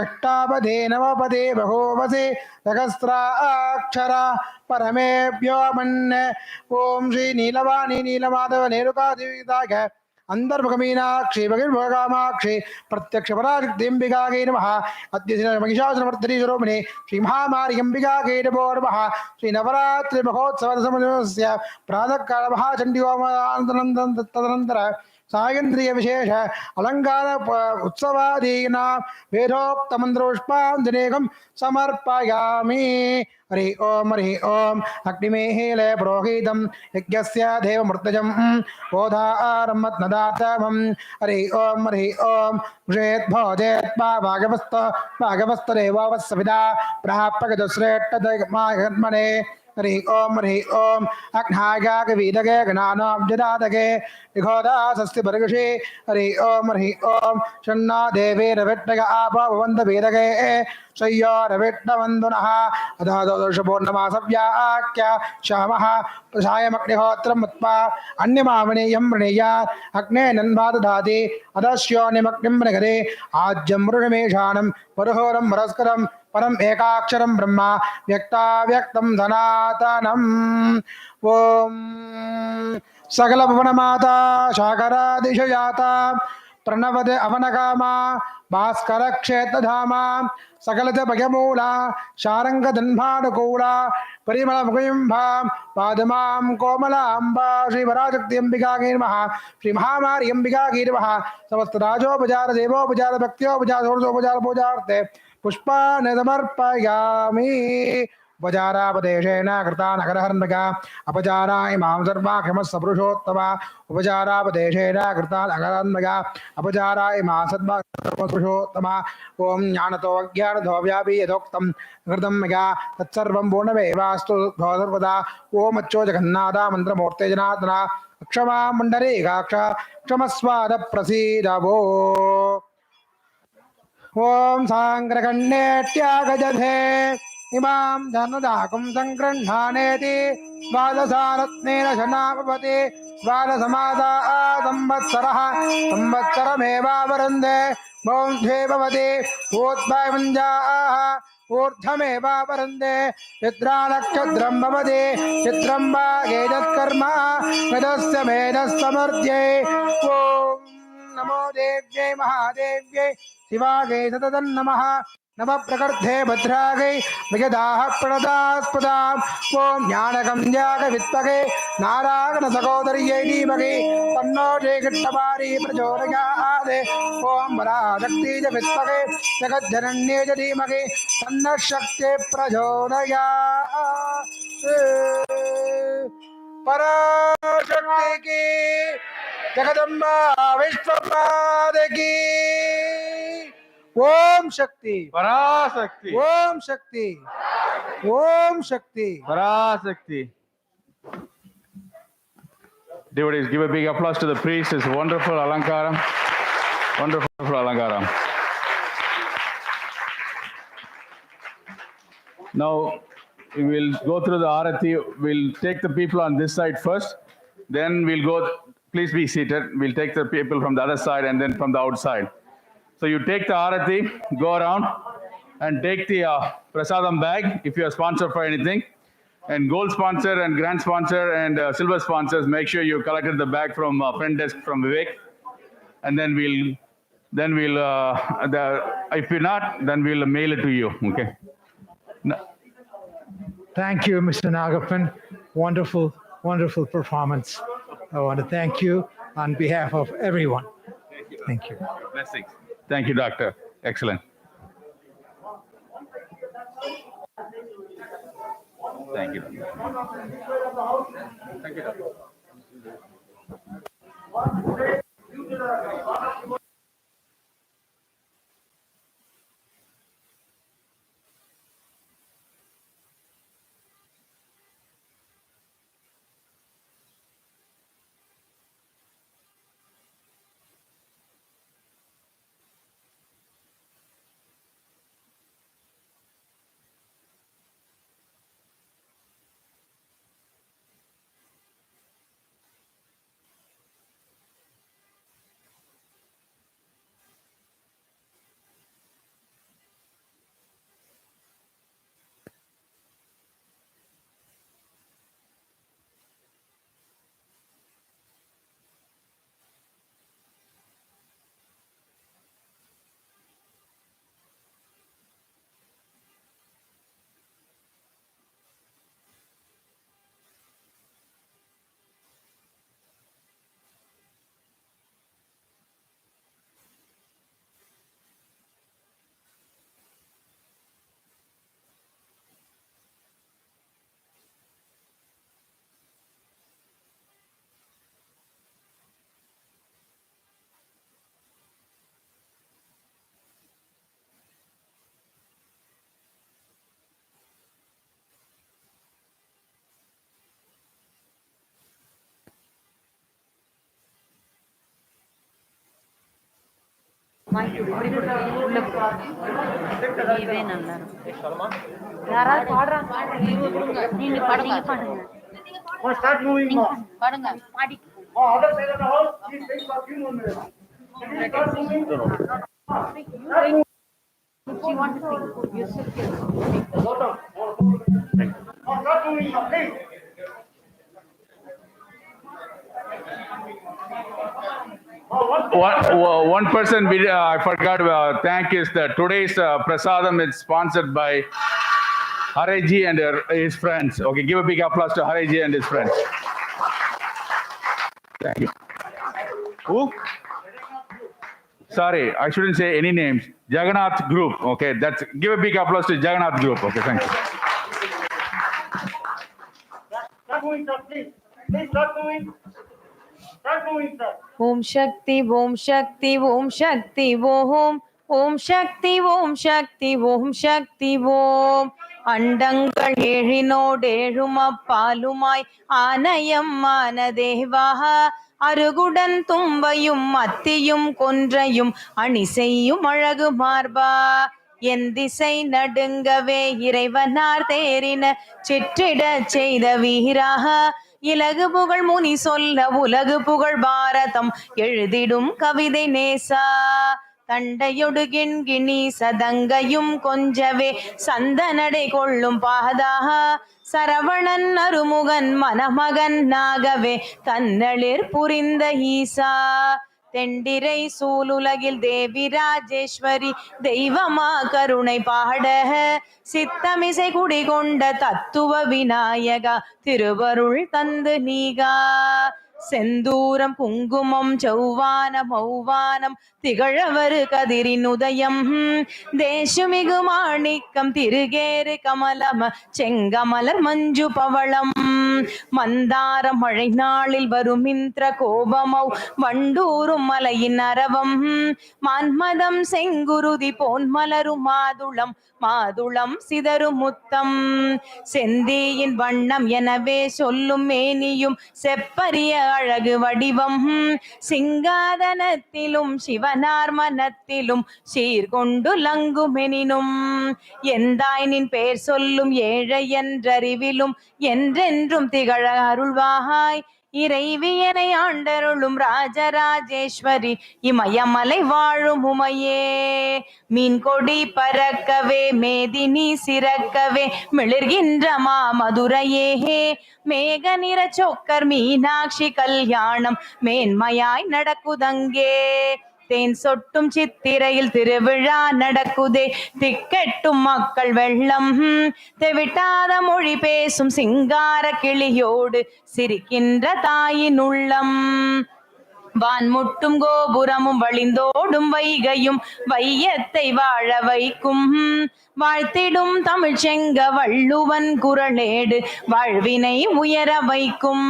[SPEAKER 4] अष्टापदे नवपदे बहूवसे सहस्राक्षरा परमेभ्यो मन्ये ॐ श्री नीलवाणी नीलमाधव नेरुकादिविदाय अंतर्मुखमीनाक्षी बहिर्मुखकामाक्षी प्रत्यक्षपराशक्तिम्बिकायै नमः अद्य महिषासुरमर्दिनी स्वरूपिणे श्री महामार्यम्बिकायै नमो नमः श्री नवरात्रि महोत्सवस्य प्रातःकाल महाचण्डी होमानन्तरं तदनन्तर सायन्द्रिय विशेष अलंकार उत्सवादीनां वेदोक्त मंत्रोष्पाञ्जनेकं समर्पयामि। हरि ओम अग्निमेहिले पुरोहितं यज्ञस्य देवमृतजं बोधारमत्नदातमं हरि ओम उषेत् भोजेत् भागवस्तदेववत्सविदा प्रापकदुश्रेष्ठदमागमने हरि ओम अग्नागा कवीदगे गणानाब्जदातगे विघोदा स्वस्ति बर्गषे हरि ओम शन्ना देवे रविट्टग आपा भवन्त वेदगे शय्यो रविट्टवन्दुनः अधादोषपूर्णमासव्याख्या श्यामः प्रसायमग्निहोत्रम् उत्पा अन्यमावणेयं वृणीयात् अग्ने नन्वादधाति अधस्योनिमग्निं मृगदे आज्यं मृषमेषाणं परहोरं मरस्करं परम एकाक्षरम ब्रह्मा व्यक्ताव्यक्तं धनातनम् ओम सकल भुवन माता शाकरादिशयाता प्रणवद अवनकामा भास्कर क्षेत्र धामा सकलत भगमूला शारंग धन्भानुकूला परिमल मुखयुंभा पादमां कोमलांबा श्री वराशक्ति अंबिका की नमः श्री महामारी अंबिका की नमः समस्त राजोपचार देवोपचार भक्त्योपचार षोडशोपचार पूजार्थे पुष्पान् समर्पयामि उपचारापदेशेन कृता नगरहर्मका अपचारा इमां सर्वा क्षमस्सपुरुषोत्तमा उपचारापदेशेन कृता नगरहर्मका अपचारा इमां सर्वा पुरुषोत्तमा ओम ज्ञानतो अज्ञानतो व्यापी यथोक्तं कृतं मया तत्सर्वं पूर्णमेवास्तु सर्वदा ओम अच्छो जगन्नाथा मन्त्रमूर्ते जनार्दना क्षमा मण्डलीकाक्ष क्षमस्वाद प्रसीदवो ओम सांग्रगण्येत्यागजधे इमां धनुदाकुं संगृह्णानेति द्वादशारत्नेन शनापपति द्वादशमासा संवत्सरः संवत्सरमेवावरुन्धे बौन्धे भवति ऊर्ध्वमञ्जाः ऊर्ध्वमेवावरुन्धे चित्रानक्षत्रं भवति चित्रं वागेजत्कर्म वेदस्य मेधस्समर्ध्ये ॐ नमो देव्यै महादेव्यै शिवागे सततं नमः नव प्रकृते भद्रागे मृगदाः प्रणदास्पदाम् ओम ज्ञानगम्याग विद्महे नारायण सहोदर्यै धीमहि तन्नो श्रीकृष्णवारी प्रचोदयात् ओम पराशक्ति च विद्महे जगज्जनन्ये च धीमहि तन्नः शक्तिः प्रचोदयात् पराशक्ति की जगदम्बा विश्वपाद की ओम शक्ति
[SPEAKER 2] Parasakti.
[SPEAKER 4] ओम शक्ति ओम शक्ति
[SPEAKER 2] Parasakti. Devotees, give a big applause to the priest. It's wonderful Alankaram. Wonderful Alankaram. Now, we will go through the Arati. We'll take the people on this side first. Then we'll go, please be seated. We'll take the people from the other side and then from the outside. So you take the Arati, go around and take the Prasadam bag if you are sponsored for anything. And gold sponsor and grand sponsor and silver sponsors, make sure you collected the bag from front desk from Vivek. And then if you're not, then we'll mail it to you, okay?
[SPEAKER 1] Thank you, Mr. Nagappan. Wonderful, wonderful performance. I want to thank you on behalf of everyone. Thank you.
[SPEAKER 2] Blessings. Thank you, Doctor. Excellent. Thank you. Thank you, Doctor.
[SPEAKER 5] இதே நல்லா இருக்கும். யாராவது பாடுறாங்க? நீங்க பாடுங்க. பாடுங்க. பாடி. If you want to sing, you sit here.
[SPEAKER 2] One person I forgot to thank is that today's prasadam is sponsored by Hareji and his friends. Okay, give a big applause to Hareji and his friends. Thank you. Who? Sorry, I shouldn't say any names. Jagannath Group. Okay, give a big applause to Jagannath Group. Okay, thank you.
[SPEAKER 6] Start moving, sir, please. Please start moving. Start moving, sir.
[SPEAKER 5] Om Shakti, Om Shakti, Om Shakti, Om. Om Shakti, Om Shakti, Om Shakti, Om. அண்டங்கள் ஏழினோடேழும் அப்பாலுமாய் ஆனயம் ஆனதேவாக அருகுடன் தும்பையும் அத்தியும் கொன்றையும் அணி செய்யும் அழகு மார்பா என் திசை நடுங்கவே இறைவனார் தேரின சிற்றிட செய்த வீராக இலகு புகழ் முனி சொல்ல உலகு புகழ் பாரதம் எழுதிடும் கவிதை நேசா தண்டையொடுகிண்கிணி சதங்கையும் கொஞ்சவே சந்தனடை கொள்ளும் பாதாக சரவணன் அருமுகன் மணமகன் நாகவே தன்னளிர் புரிந்த ஈசா தெண்டிரை சூலுலகில் தேவி ராஜேஸ்வரி தெய்வமா கருணை பாட சித்தமிசை குடிகொண்ட தத்துவ விநாயகா திருவருள் தந்து நீகா செந்தூரம் குங்குமம் செவ்வானம் மௌவானம் திகழவரு கதிரின் உதயம் தேசுமிகு மாணிக்கம் திருகேறு கமலம் செங்கமலர் மஞ்சு பவளம் மந்தாரம் மழை நாளில் வரும் இந்திர கோபமௌ வண்டூரும் மலையின் அரவம் மான்மதம் செங்குருதி போன் மலரும் மாதுளம் மாதுளம் சிதறும் முத்தம் செந்தியின் வண்ணம் எனவே சொல்லும் மேனியும் செப்பரிய அழகு வடிவம் சிங்காதனத்திலும் சிவனார் மனத்திலும் சீர்கொண்டு லங்குமெனினும் எந்தாய் நின் பேர் சொல்லும் ஏழை என்றறிவிலும் என்றென்றும் திகழ அருள்வாய் இறைவியனை ஆண்டருளும் ராஜராஜேஸ்வரி இமயமலை வாழும் உமையே மீன் கொடி பறக்கவே மேதினி சிறக்கவே மிளர்கின்ற மாமதுரையே மேக நிற சொக்கர் மீனாட்சி கல்யாணம் மேன்மையாய் நடக்குதங்கே தேன் சொட்டும் சித்திரையில் திருவிழா நடக்குதே திக்கெட்டும் மக்கள் வெள்ளம் தெவிட்டாத மொழி பேசும் சிங்கார கிளியோடு சிரிக்கின்ற தாயின் உள்ளம் வான்முட்டும் கோபுரமும் வழிந்தோடும் வைகையும் வையத்தை வாழ வைக்கும் வாழ்த்திடும் தமிழ் செங்க வள்ளுவன் குரலேடு வாழ்வினை உயர வைக்கும்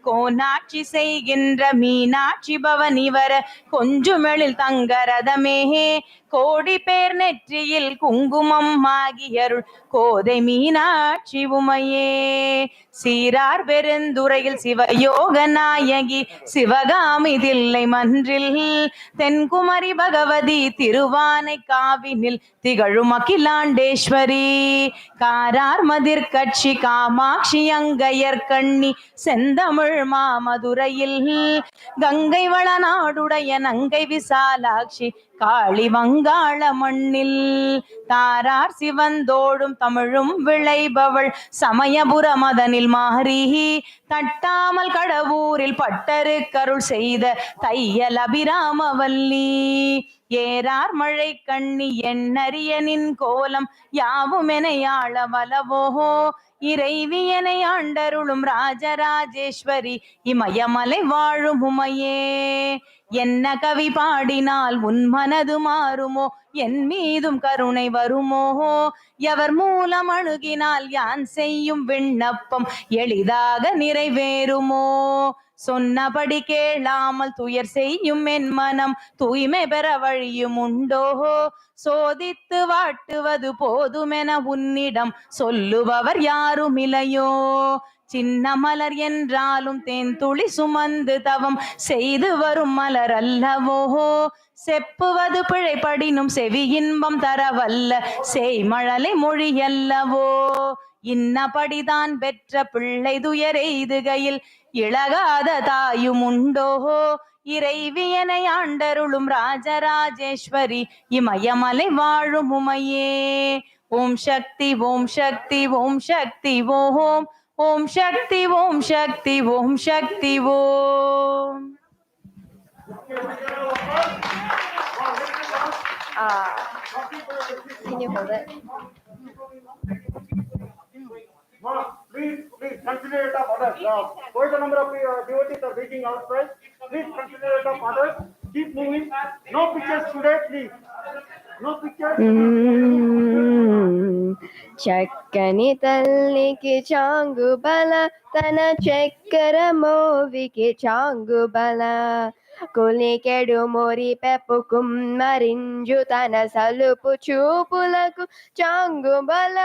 [SPEAKER 5] கோனாட்சி செய்கின்ற மீனாட்சி பவனி வர கொஞ்சுமெழில் தங்கரதமே கோடி பேர் நெற்றியில் குங்குமம் ஆகியருள் கோதை மீனாட்சி உமையே சீரார் பெருந்துறையில் சிவயோக நாயகி சிவகாமி தில்லை மன்றில் தென்குமரி பகவதி திருவானை காவினில் திகழும் அகிலாண்டேஸ்வரி காரார் மதிர் கட்சி காமாட்சி அங்கையர் கண்ணி செந்தமிழ் மாமதுரையில் கங்கை வளநாடுடைய நங்கை விசாலாட்சி காளி வங்காள மண்ணில் தாரார் சிவந்தோடும் தமிழும் விளைபவள் சமயபுர மதனில் மாறி தட்டாமல் கடவுரில் பட்டரு கருள் செய்த தையல் அபிராமவல்லி ஏறார் மழை கண்ணி எண்ணறியனின் கோலம் யாவுமெனையாள வலவோ இறைவியனை ஆண்டருளும் ராஜராஜேஸ்வரி இமயமலை வாழும் உமையே என்ன கவி பாடினால் உன் மனது மாறுமோ என் மீதும் கருணை வருமோ எவர் மூலம் அணுகினால் யான் செய்யும் விண்ணப்பம் எளிதாக நிறைவேறுமோ சொன்னபடி கேளாமல் துயர் செய்யும் என் மனம் தூய்மை பெற வழியும் உண்டோ சோதித்து வாட்டுவது போதுமென உன்னிடம் சொல்லுபவர் யாரும் இலையோ சின்ன மலர் என்றாலும் தேன் துளி சுமந்து தவம் செய்து வரும் மலர் அல்லவோ
[SPEAKER 7] செப்புவது பிழைப்படினும் செவி இன்பம் தரவல்ல செய்மழலை மொழியல்லவோ. இன்னபடிதான் பெற்ற பிள்ளை துயரெய்துகையில் இழகாத தாயும் உண்டோ. இறைவியனை ஆண்டருளும் ராஜராஜேஸ்வரி இமயமலை வாழும் உமையே. ஓம் சக்தி ஓம் சக்தி ஓம் சக்தி ஓம். ஓம் Shakti Om Shakti Om Shakti Om.
[SPEAKER 8] Can you hold it?
[SPEAKER 6] Please consider it of others. Quite a number of devotees are waiting outside. Please consider it of others. Keep moving. No pictures today, please. No pictures.
[SPEAKER 8] చక్కని తల్లికి చాంగు బల తన చక్కెర మోవికి చాంగు బల కొలికెడు మొరి పెప్పు కుమ్మరింజు తన సలుపు చూపులకు చాంగు బల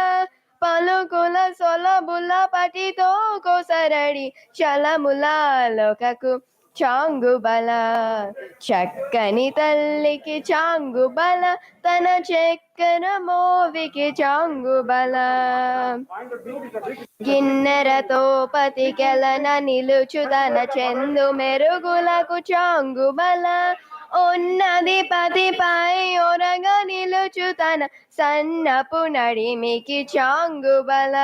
[SPEAKER 8] పలుకుల సొలబుల పటితో కోసరడి చలములాలోకకు చాంగు బల చక్కని తల్లికి చాంగు బల తన చక్కెర మోవికి చాంగు బల గిన్నెరతో పతికెలన నిలుచు తన చెందు మెరుగులకు చాంగు బల ఉన్నది పతిపై ఒరగ నిలుచు తన సన్నపు నడిమికి చాంగు బల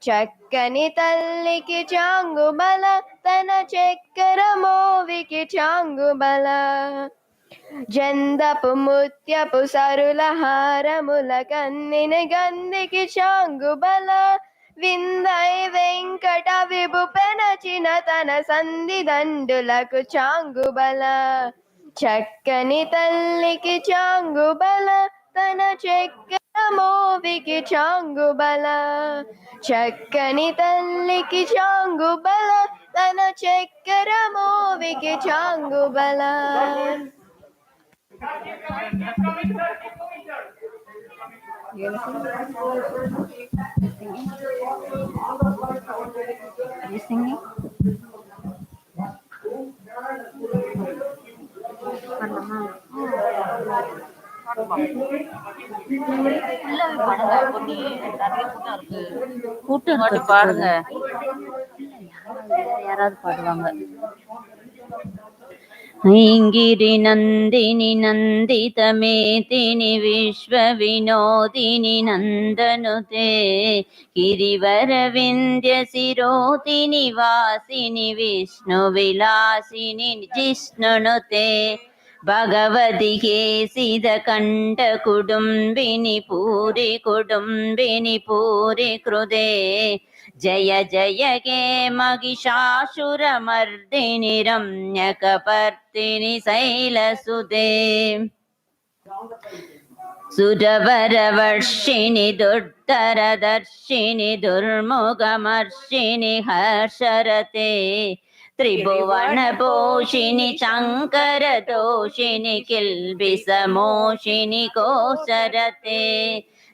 [SPEAKER 8] చక్కని తల్లికి చాంగు బల తన చక్కెర మోవికి చాంగు బల జందపు ముత్యపు సరుల హారముల కన్నిన గంధికి చాంగు బల విందై వెంకట విభు పెనచిన తన సంధి దండులకు చాంగు బల చక్కని తల్లికి చాంగు బల తన చక్కెర మోవికి చాంగు బల చక్కని తల్లికి చాంగు బల తన చక్కెర మోవికి చాంగు బల.
[SPEAKER 5] கூட்டு பாருங்க, யாராவது பாடுவாங்க. ஐங்கிரி நந்தினி நந்திதமேதினி விஸ்வ வினோதினி நந்தனுதே ಗಿರಿವರ ವಿಂಧ್ಯ ಸಿರೋಧಿನಿ ವಾಸಿನಿ ವಿಷ್ಣು ವಿಲಾಸಿನಿ ಜಿಷ್ಣುನುತೆ ಭಗವದಿಗೆ ಸಿದ ಕಂಠ ಕುಡುಂಬಿನಿ ಪೂರಿ ಕೃದೆ ಜಯ ಜಯ ಗೆ ಮಹಿಷಾಸುರಮರ್ದಿನಿ ರಮ್ಯಕಪರ್ದಿನಿ ಶೈಲಸುದೆ ಸುರವರವರ್ಷಿಣಿ ದುರ್ಧರದರ್ಶಿನಿ ದುರ್ಮುಖಮರ್ಷಿಣಿ ಹರ್ಷರತೆ ತ್ರಿಭುವನ ಪೋಷಿಣಿ ಶಂಕರ ದೋಷಿಣಿ ಕಿಲ್ಬಿಸಮೋಷಿಣಿ ಕೋಸರತೆ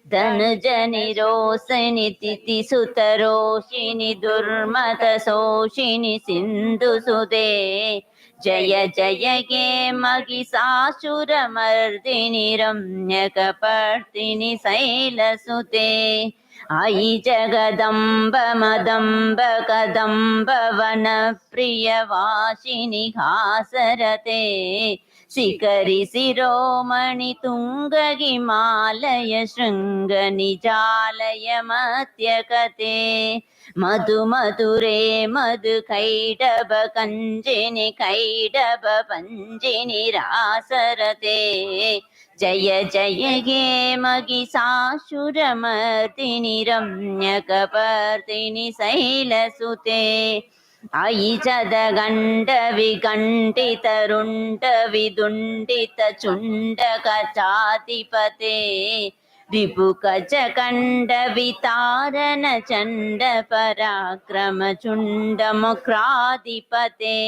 [SPEAKER 5] ಧನುಜನಿ ರೋಸಿಣಿ ತಿಥಿ ಸುತರೋಷಿಣಿ ದುರ್ಮತ ಶೋಷಿಣಿ ಸಿಂಧು ಸುದೆ ಜಯ ಜಯ ಗೆ ಮಹಿಷಾಸುರಮರ್ದಿನಿ ರಮ್ಯಕಪರ್ದಿನಿ ಶೈಲಸುತೆ ಐ ಜಗದಂಬ ಮದಂಬ ಕದಂಬ ವನ ಪ್ರಿಯ ವಾಸಿನಿ ಹಾಸರತೆ ಶಿಖರಿ ಶಿರೋಮಣಿ ತುಂಗ ಹಿಮಾಲಯ ಶೃಂಗ ನಿಜಾಲಯ ಮತ್ಯಕತೆ ಮಧು ಮಧುರೆ ಮಧು ಕೈಡಬ ಕಂಜಿನಿ ಕೈಡಬ ಪಂಜಿನಿ ರಾಸರತೆ ಜಯ ಜಯ ಗೆ ಮಹಿಷಾಸುರಮರ್ದಿನಿ ರಮ್ಯಕಪರ್ದಿನಿ ಶೈಲಸುತೆ ಐ ಚದ ಗಂಡ ವಿಗಂಟಿತ ರುಂಡ ವಿದುಂಡಿತ ಚುಂಡಕ ಚಾತಿಪತೆ ರಿಪು ಕಚ ಕಂಡ ವಿತಾರಣ ಚಂಡ ಪರಾಕ್ರಮ ಚುಂಡ ಮುಕ್ರಾಧಿಪತೆ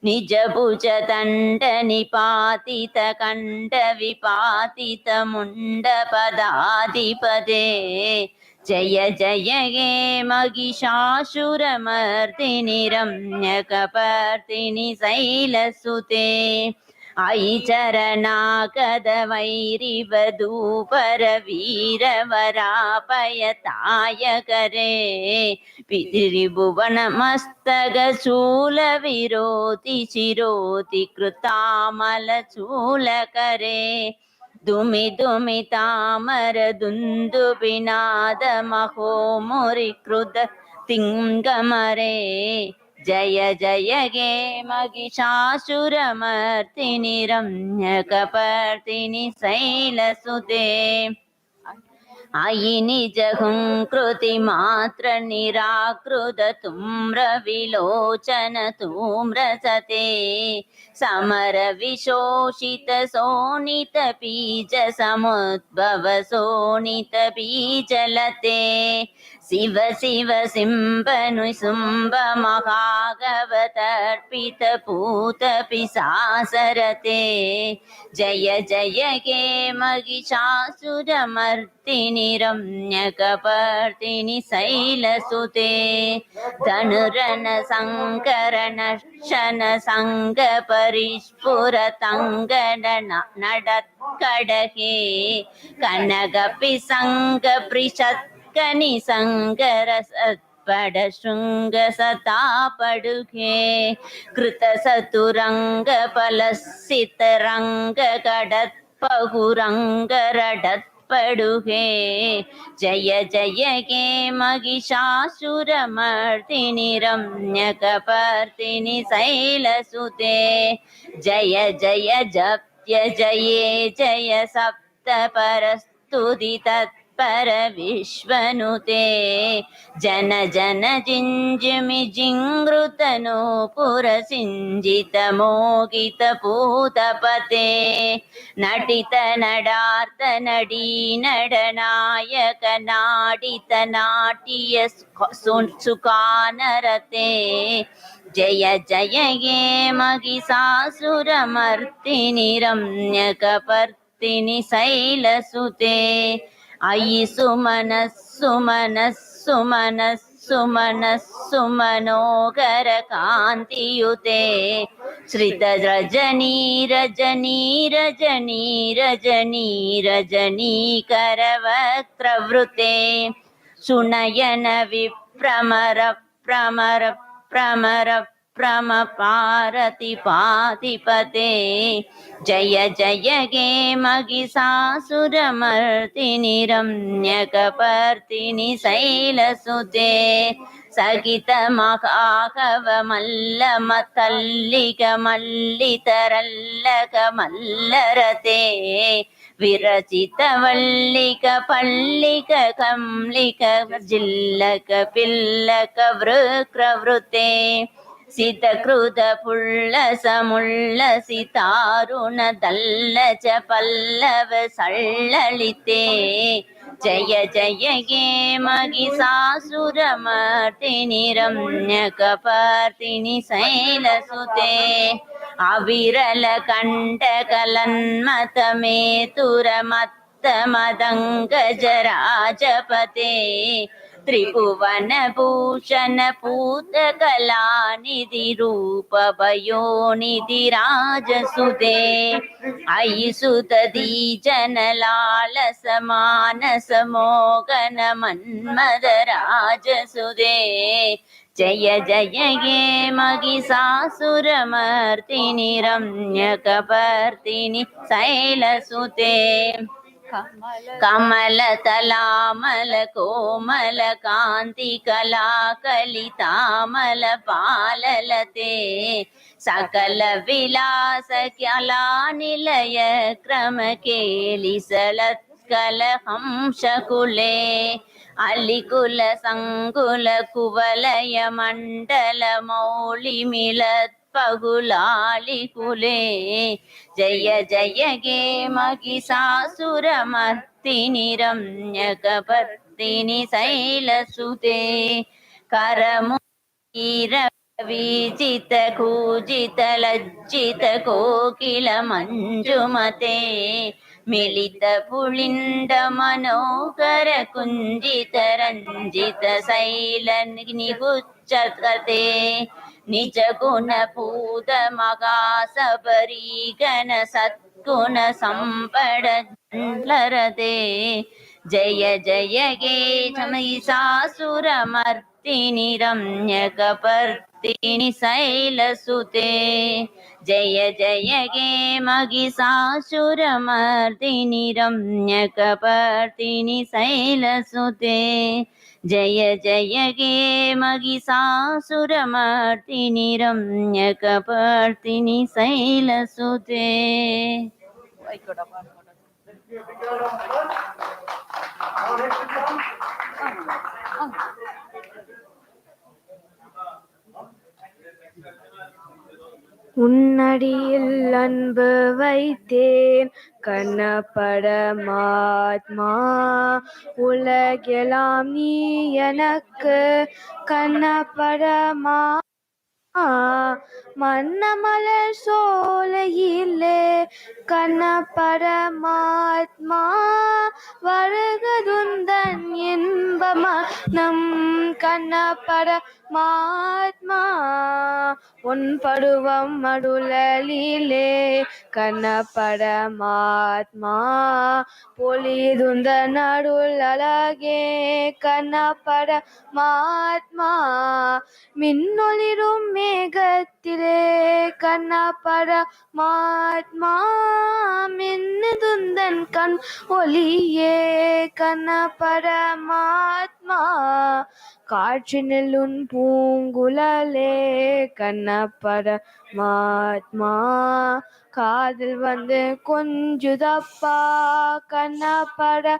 [SPEAKER 5] ನಿಜ ಭುಜ ದಂಡ ನಿಪಾತಿತ ಕಂಡ ವಿಪಾತಿತ ಮುಂಡ ಪದಾಧಿಪತೆ ಜಯ ಜಯ ಗೆ ಮಹಿಷಾಸುರಮರ್ದಿನಿ ರಮ್ಯಕಪರ್ದಿನಿ ಶೈಲಸುತೆ
[SPEAKER 7] अयि चरणागधवैरिवधूपरवीरवरापयताय करे पितृभुवनमस्तगशूलविरोति चिरोति कृतामलशूलकरे दुमि दुमि तामर दुन्दुबिनाद महो मुरिकृत तिङ्गमरे जय जय गे महिषासुरमर्दिनि रम्यकपर्दिनि शैलसुते अयि निजहुङ्कृति मात्र निराकृत तुम्र विलोचन तुम्रसते समर विशोषित सोनित बीज समुद्भव सोनित बीजलते शिव शिव सिंबनु शुंभ महागवतर्पित पूत पिशासरते जय जय गे महिषासुरमर्दिनि रम्यकपर्दिनि शैलसुते धनुरन संकरण शन संग परिस्फुरतंगन नडत्कडहे कनगपि संग पृषत् कनि संगरस पड शृंग सतापडुगे कृत सतुरंग पलसित रंग कडत् पहुरंग रडत् पडुगे जय जय गे महिषासुरमर्दिनि रम्यकपर्दिनि शैलसुते जय जय जप्य जये जय सप्त परस्तुति पर विश्वनुते जन जन जिंजिमि जिंगृतनो पुरसिंजित मोगित पूतपते नटित नडार्थ नडी नडनायक नाडित नाट्य सुखानरते जय जय गे महिषासुरमर्दिनि रम्यकपर्दिनि शैलसुते अयि सुमनः सुमनः सुमनः सुमनः सुमनोगर कान्तियुते श्रित रजनी रजनी रजनी रजनी रजनीकरवक्त्रवृते सुनयन विभ्रमर भ्रमर भ्रमर प्रमपारतिपाधिपते जय जय गे महिषासुरमर्दिनि रम्यकपर्दिनि शैलसुते सगित महाहव मल्लमतल्लिक मल्लितरल्लक मल्लरते विरचित वल्लिक पल्लिक कम्लिक जिल्लक पिल्लक वृक्रवृते सितकृत पुल्लस मुल्लसितारुण दल्लच पल्लव सल्ललिते जय जय गे महिषासुरमर्दिनि रम्यकपर्दिनि शैलसुते अविरल कंटकलन्मत मेतुरमत्त मदङ्गजराजपते त्रिभुवन भूषण पूतकलानिधि रूप भयोनिधि राजसुते अयि सुत दीजन लालस मानस मोगन मन्मद राजसुते जय जय गे महिषासुरमर्दिनि रम्यकपर्दिनि शैलसुते कमलतलामल कोमल कांति कला कलितामल पाललते सकल विलास कला निलय क्रम केलिसलत् कलहंसकुले अलिकुल संकुल कुवलय मंडल मौलि मिलत् पगुलालिकुले जय जय गे महिषासुरमर्दिनि रम्यकपर्दिनि शैलसुते करमुकीर विजित कूजित लज्जित कोकिल मंजुमते मिलित पुलिंद मनोहर कुंजित रंजित शैल निगुच्चते ನಿಜ ಗುಣ ಭೂತ ಮಹಾಸಬರೀಗಣ ಸದ್ಗುಣ ಸಂಪಡ ಲರದೆ ಜಯ ಜಯ ಗೇ ಮಹಿಷಾಸುರ ಮರ್ದಿನಿ ರಮ್ಯಕ ಪರ್ದಿನಿ ಶೈಲಸುತೆ ಜಯ ಜಯ ಗೇ ಮಹಿಷಾಸುರ ಮರ್ದಿನಿ ರಮ್ಯಕ ಪರ್ದಿನಿ ಶೈಲಸುತೆ ಜಯ ಜಯ ಗೇ ಮಹಿಷಾಸುರಮರ್ದಿನಿ ರಮ್ಯಕಪರ್ದಿನಿ ಶೈಲಸುತೆ.
[SPEAKER 8] உன்னடியில் அன்பு வைத்தேன் கண்ணபரமாத்மா, உலகெல்லாம் நீ எனக்கு கண்ணபரமா. மன்னமலர் சோலையிலே கண்ணபரமாத்மா, வருகதுந்தன் இன்பமனம் கண்ணபரமாத்மா. உன் பருவம் மடுலிலே கண்ணபரமாத்மா, பொலிதுந்த நடுல் அழகே கண்ணபரமாத்மா. மின்னொளிரும் மேகத்திலே கண்ணபரமாத்மா, மின்னுதுந்தன் கண் ஒளியே கண்ணபரமாத்மா. காற்றினில் உன் பூங்குழலே கண்ணபரமாத்மா, காதில் வந்து கொஞ்சுதப்பா கண்ணபரமாத்மா.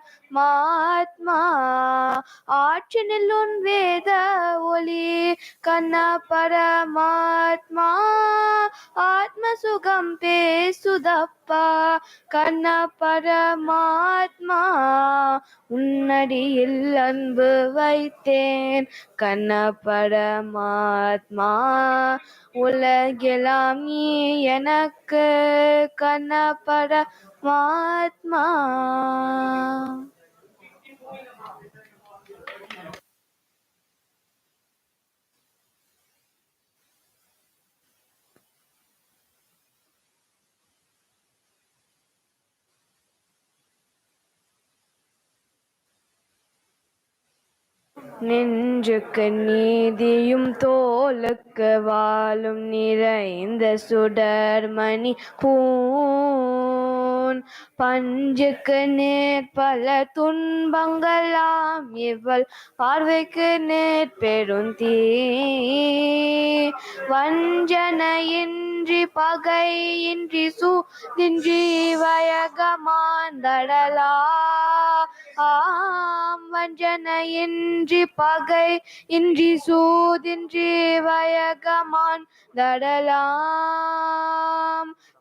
[SPEAKER 8] ஆற்றினில் உன் வேத ஒளி கண்ணபரமாத்மா, ஆத்ம சுகம் பேசுதப்பா கண்ணபரமாத்மா. உன்னடியில் அன்பு வைத்தேன் கண்ணபரமாத்மா, உலகெல்லாம் நீ எனக்கு கண்ணபரமாத்மா. நெஞ்சுக்கு நீதியும் தோளுக்கு வாழும் நிறைந்த சுடர்மணி பூன், பஞ்சுக்கு நேர் பல துன்பங்களாம் இவள் பார்வைக்கு நேர் பெருந்தீ. வஞ்சனையின்றி பகையின்றி சூதின்றி வயகமாந்தடலா. வஞ்சனையின்றி பகை இன்றி சூதின்றி வயகமான் தடலாம்.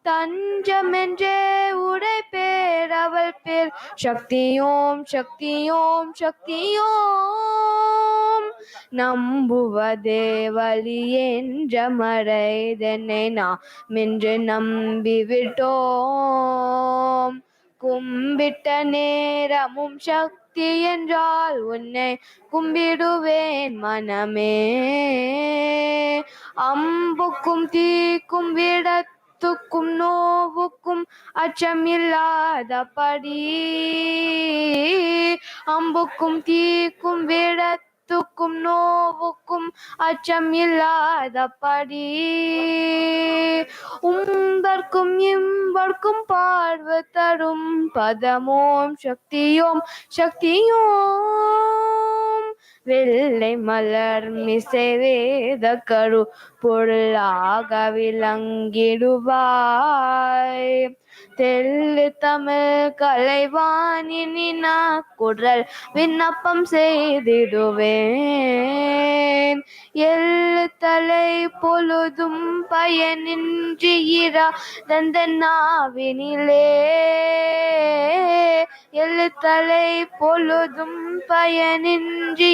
[SPEAKER 8] தஞ்சமென்றே உடை பேர் அவள் பேர் சக்தியோம் சக்தியோம் சக்தியோம். நம்புவதே வழி என்ற மறைதனை நாம் என்று நம்பிவிட்டோம். கும்பிட்ட நேரமும் சக்தி என்றால் உன்னை கும்பிடுவேன் மனமே. அம்புக்கும் தீக்கும் விடத்துக்கும் நோவுக்கும் அச்சமில்லாதபடி, அம்புக்கும் தீக்கும் விடத்துக்கும் நோவுக்கும் அச்சம் இல்லாதபடி, உம்பர்க்கும் இம்பர்க்கும் பார்வை தரும் பதமோம் சக்தியோம் சக்தியோம். வெள்ளை மலர் மிசை வேத கரு பொருளாக விளங்கிடுவாய். தெள்ளு தமிழ் கலைவாணி குரல் விண்ணப்பம் செய்திடுவேன். எள்ளு தலை பொழுதும் பயனின்றி தந்த நாவினிலே, எள்ளு தலை பொழுதும் பயனின்றி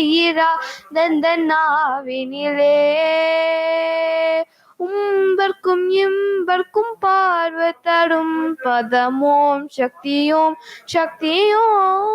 [SPEAKER 8] தந்த நாவினிலே. உம்பர்க்கும் இம்பர்க்கும் பார்வை தரும் பதமோம் சக்தியோம் சக்தியோம்.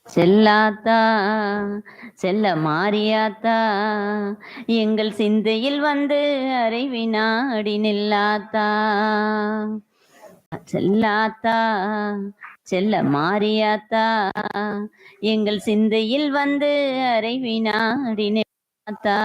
[SPEAKER 7] செல்லாத்தா செல்ல மாரியாத்தா எங்கள் சிந்தையில் வந்து அரை வினாடி நில்லாத்தா. செல்லாத்தா செல்ல மாரியாத்தா எங்கள் சிந்தையில் வந்து அரை வினாடி நில்லாத்தா.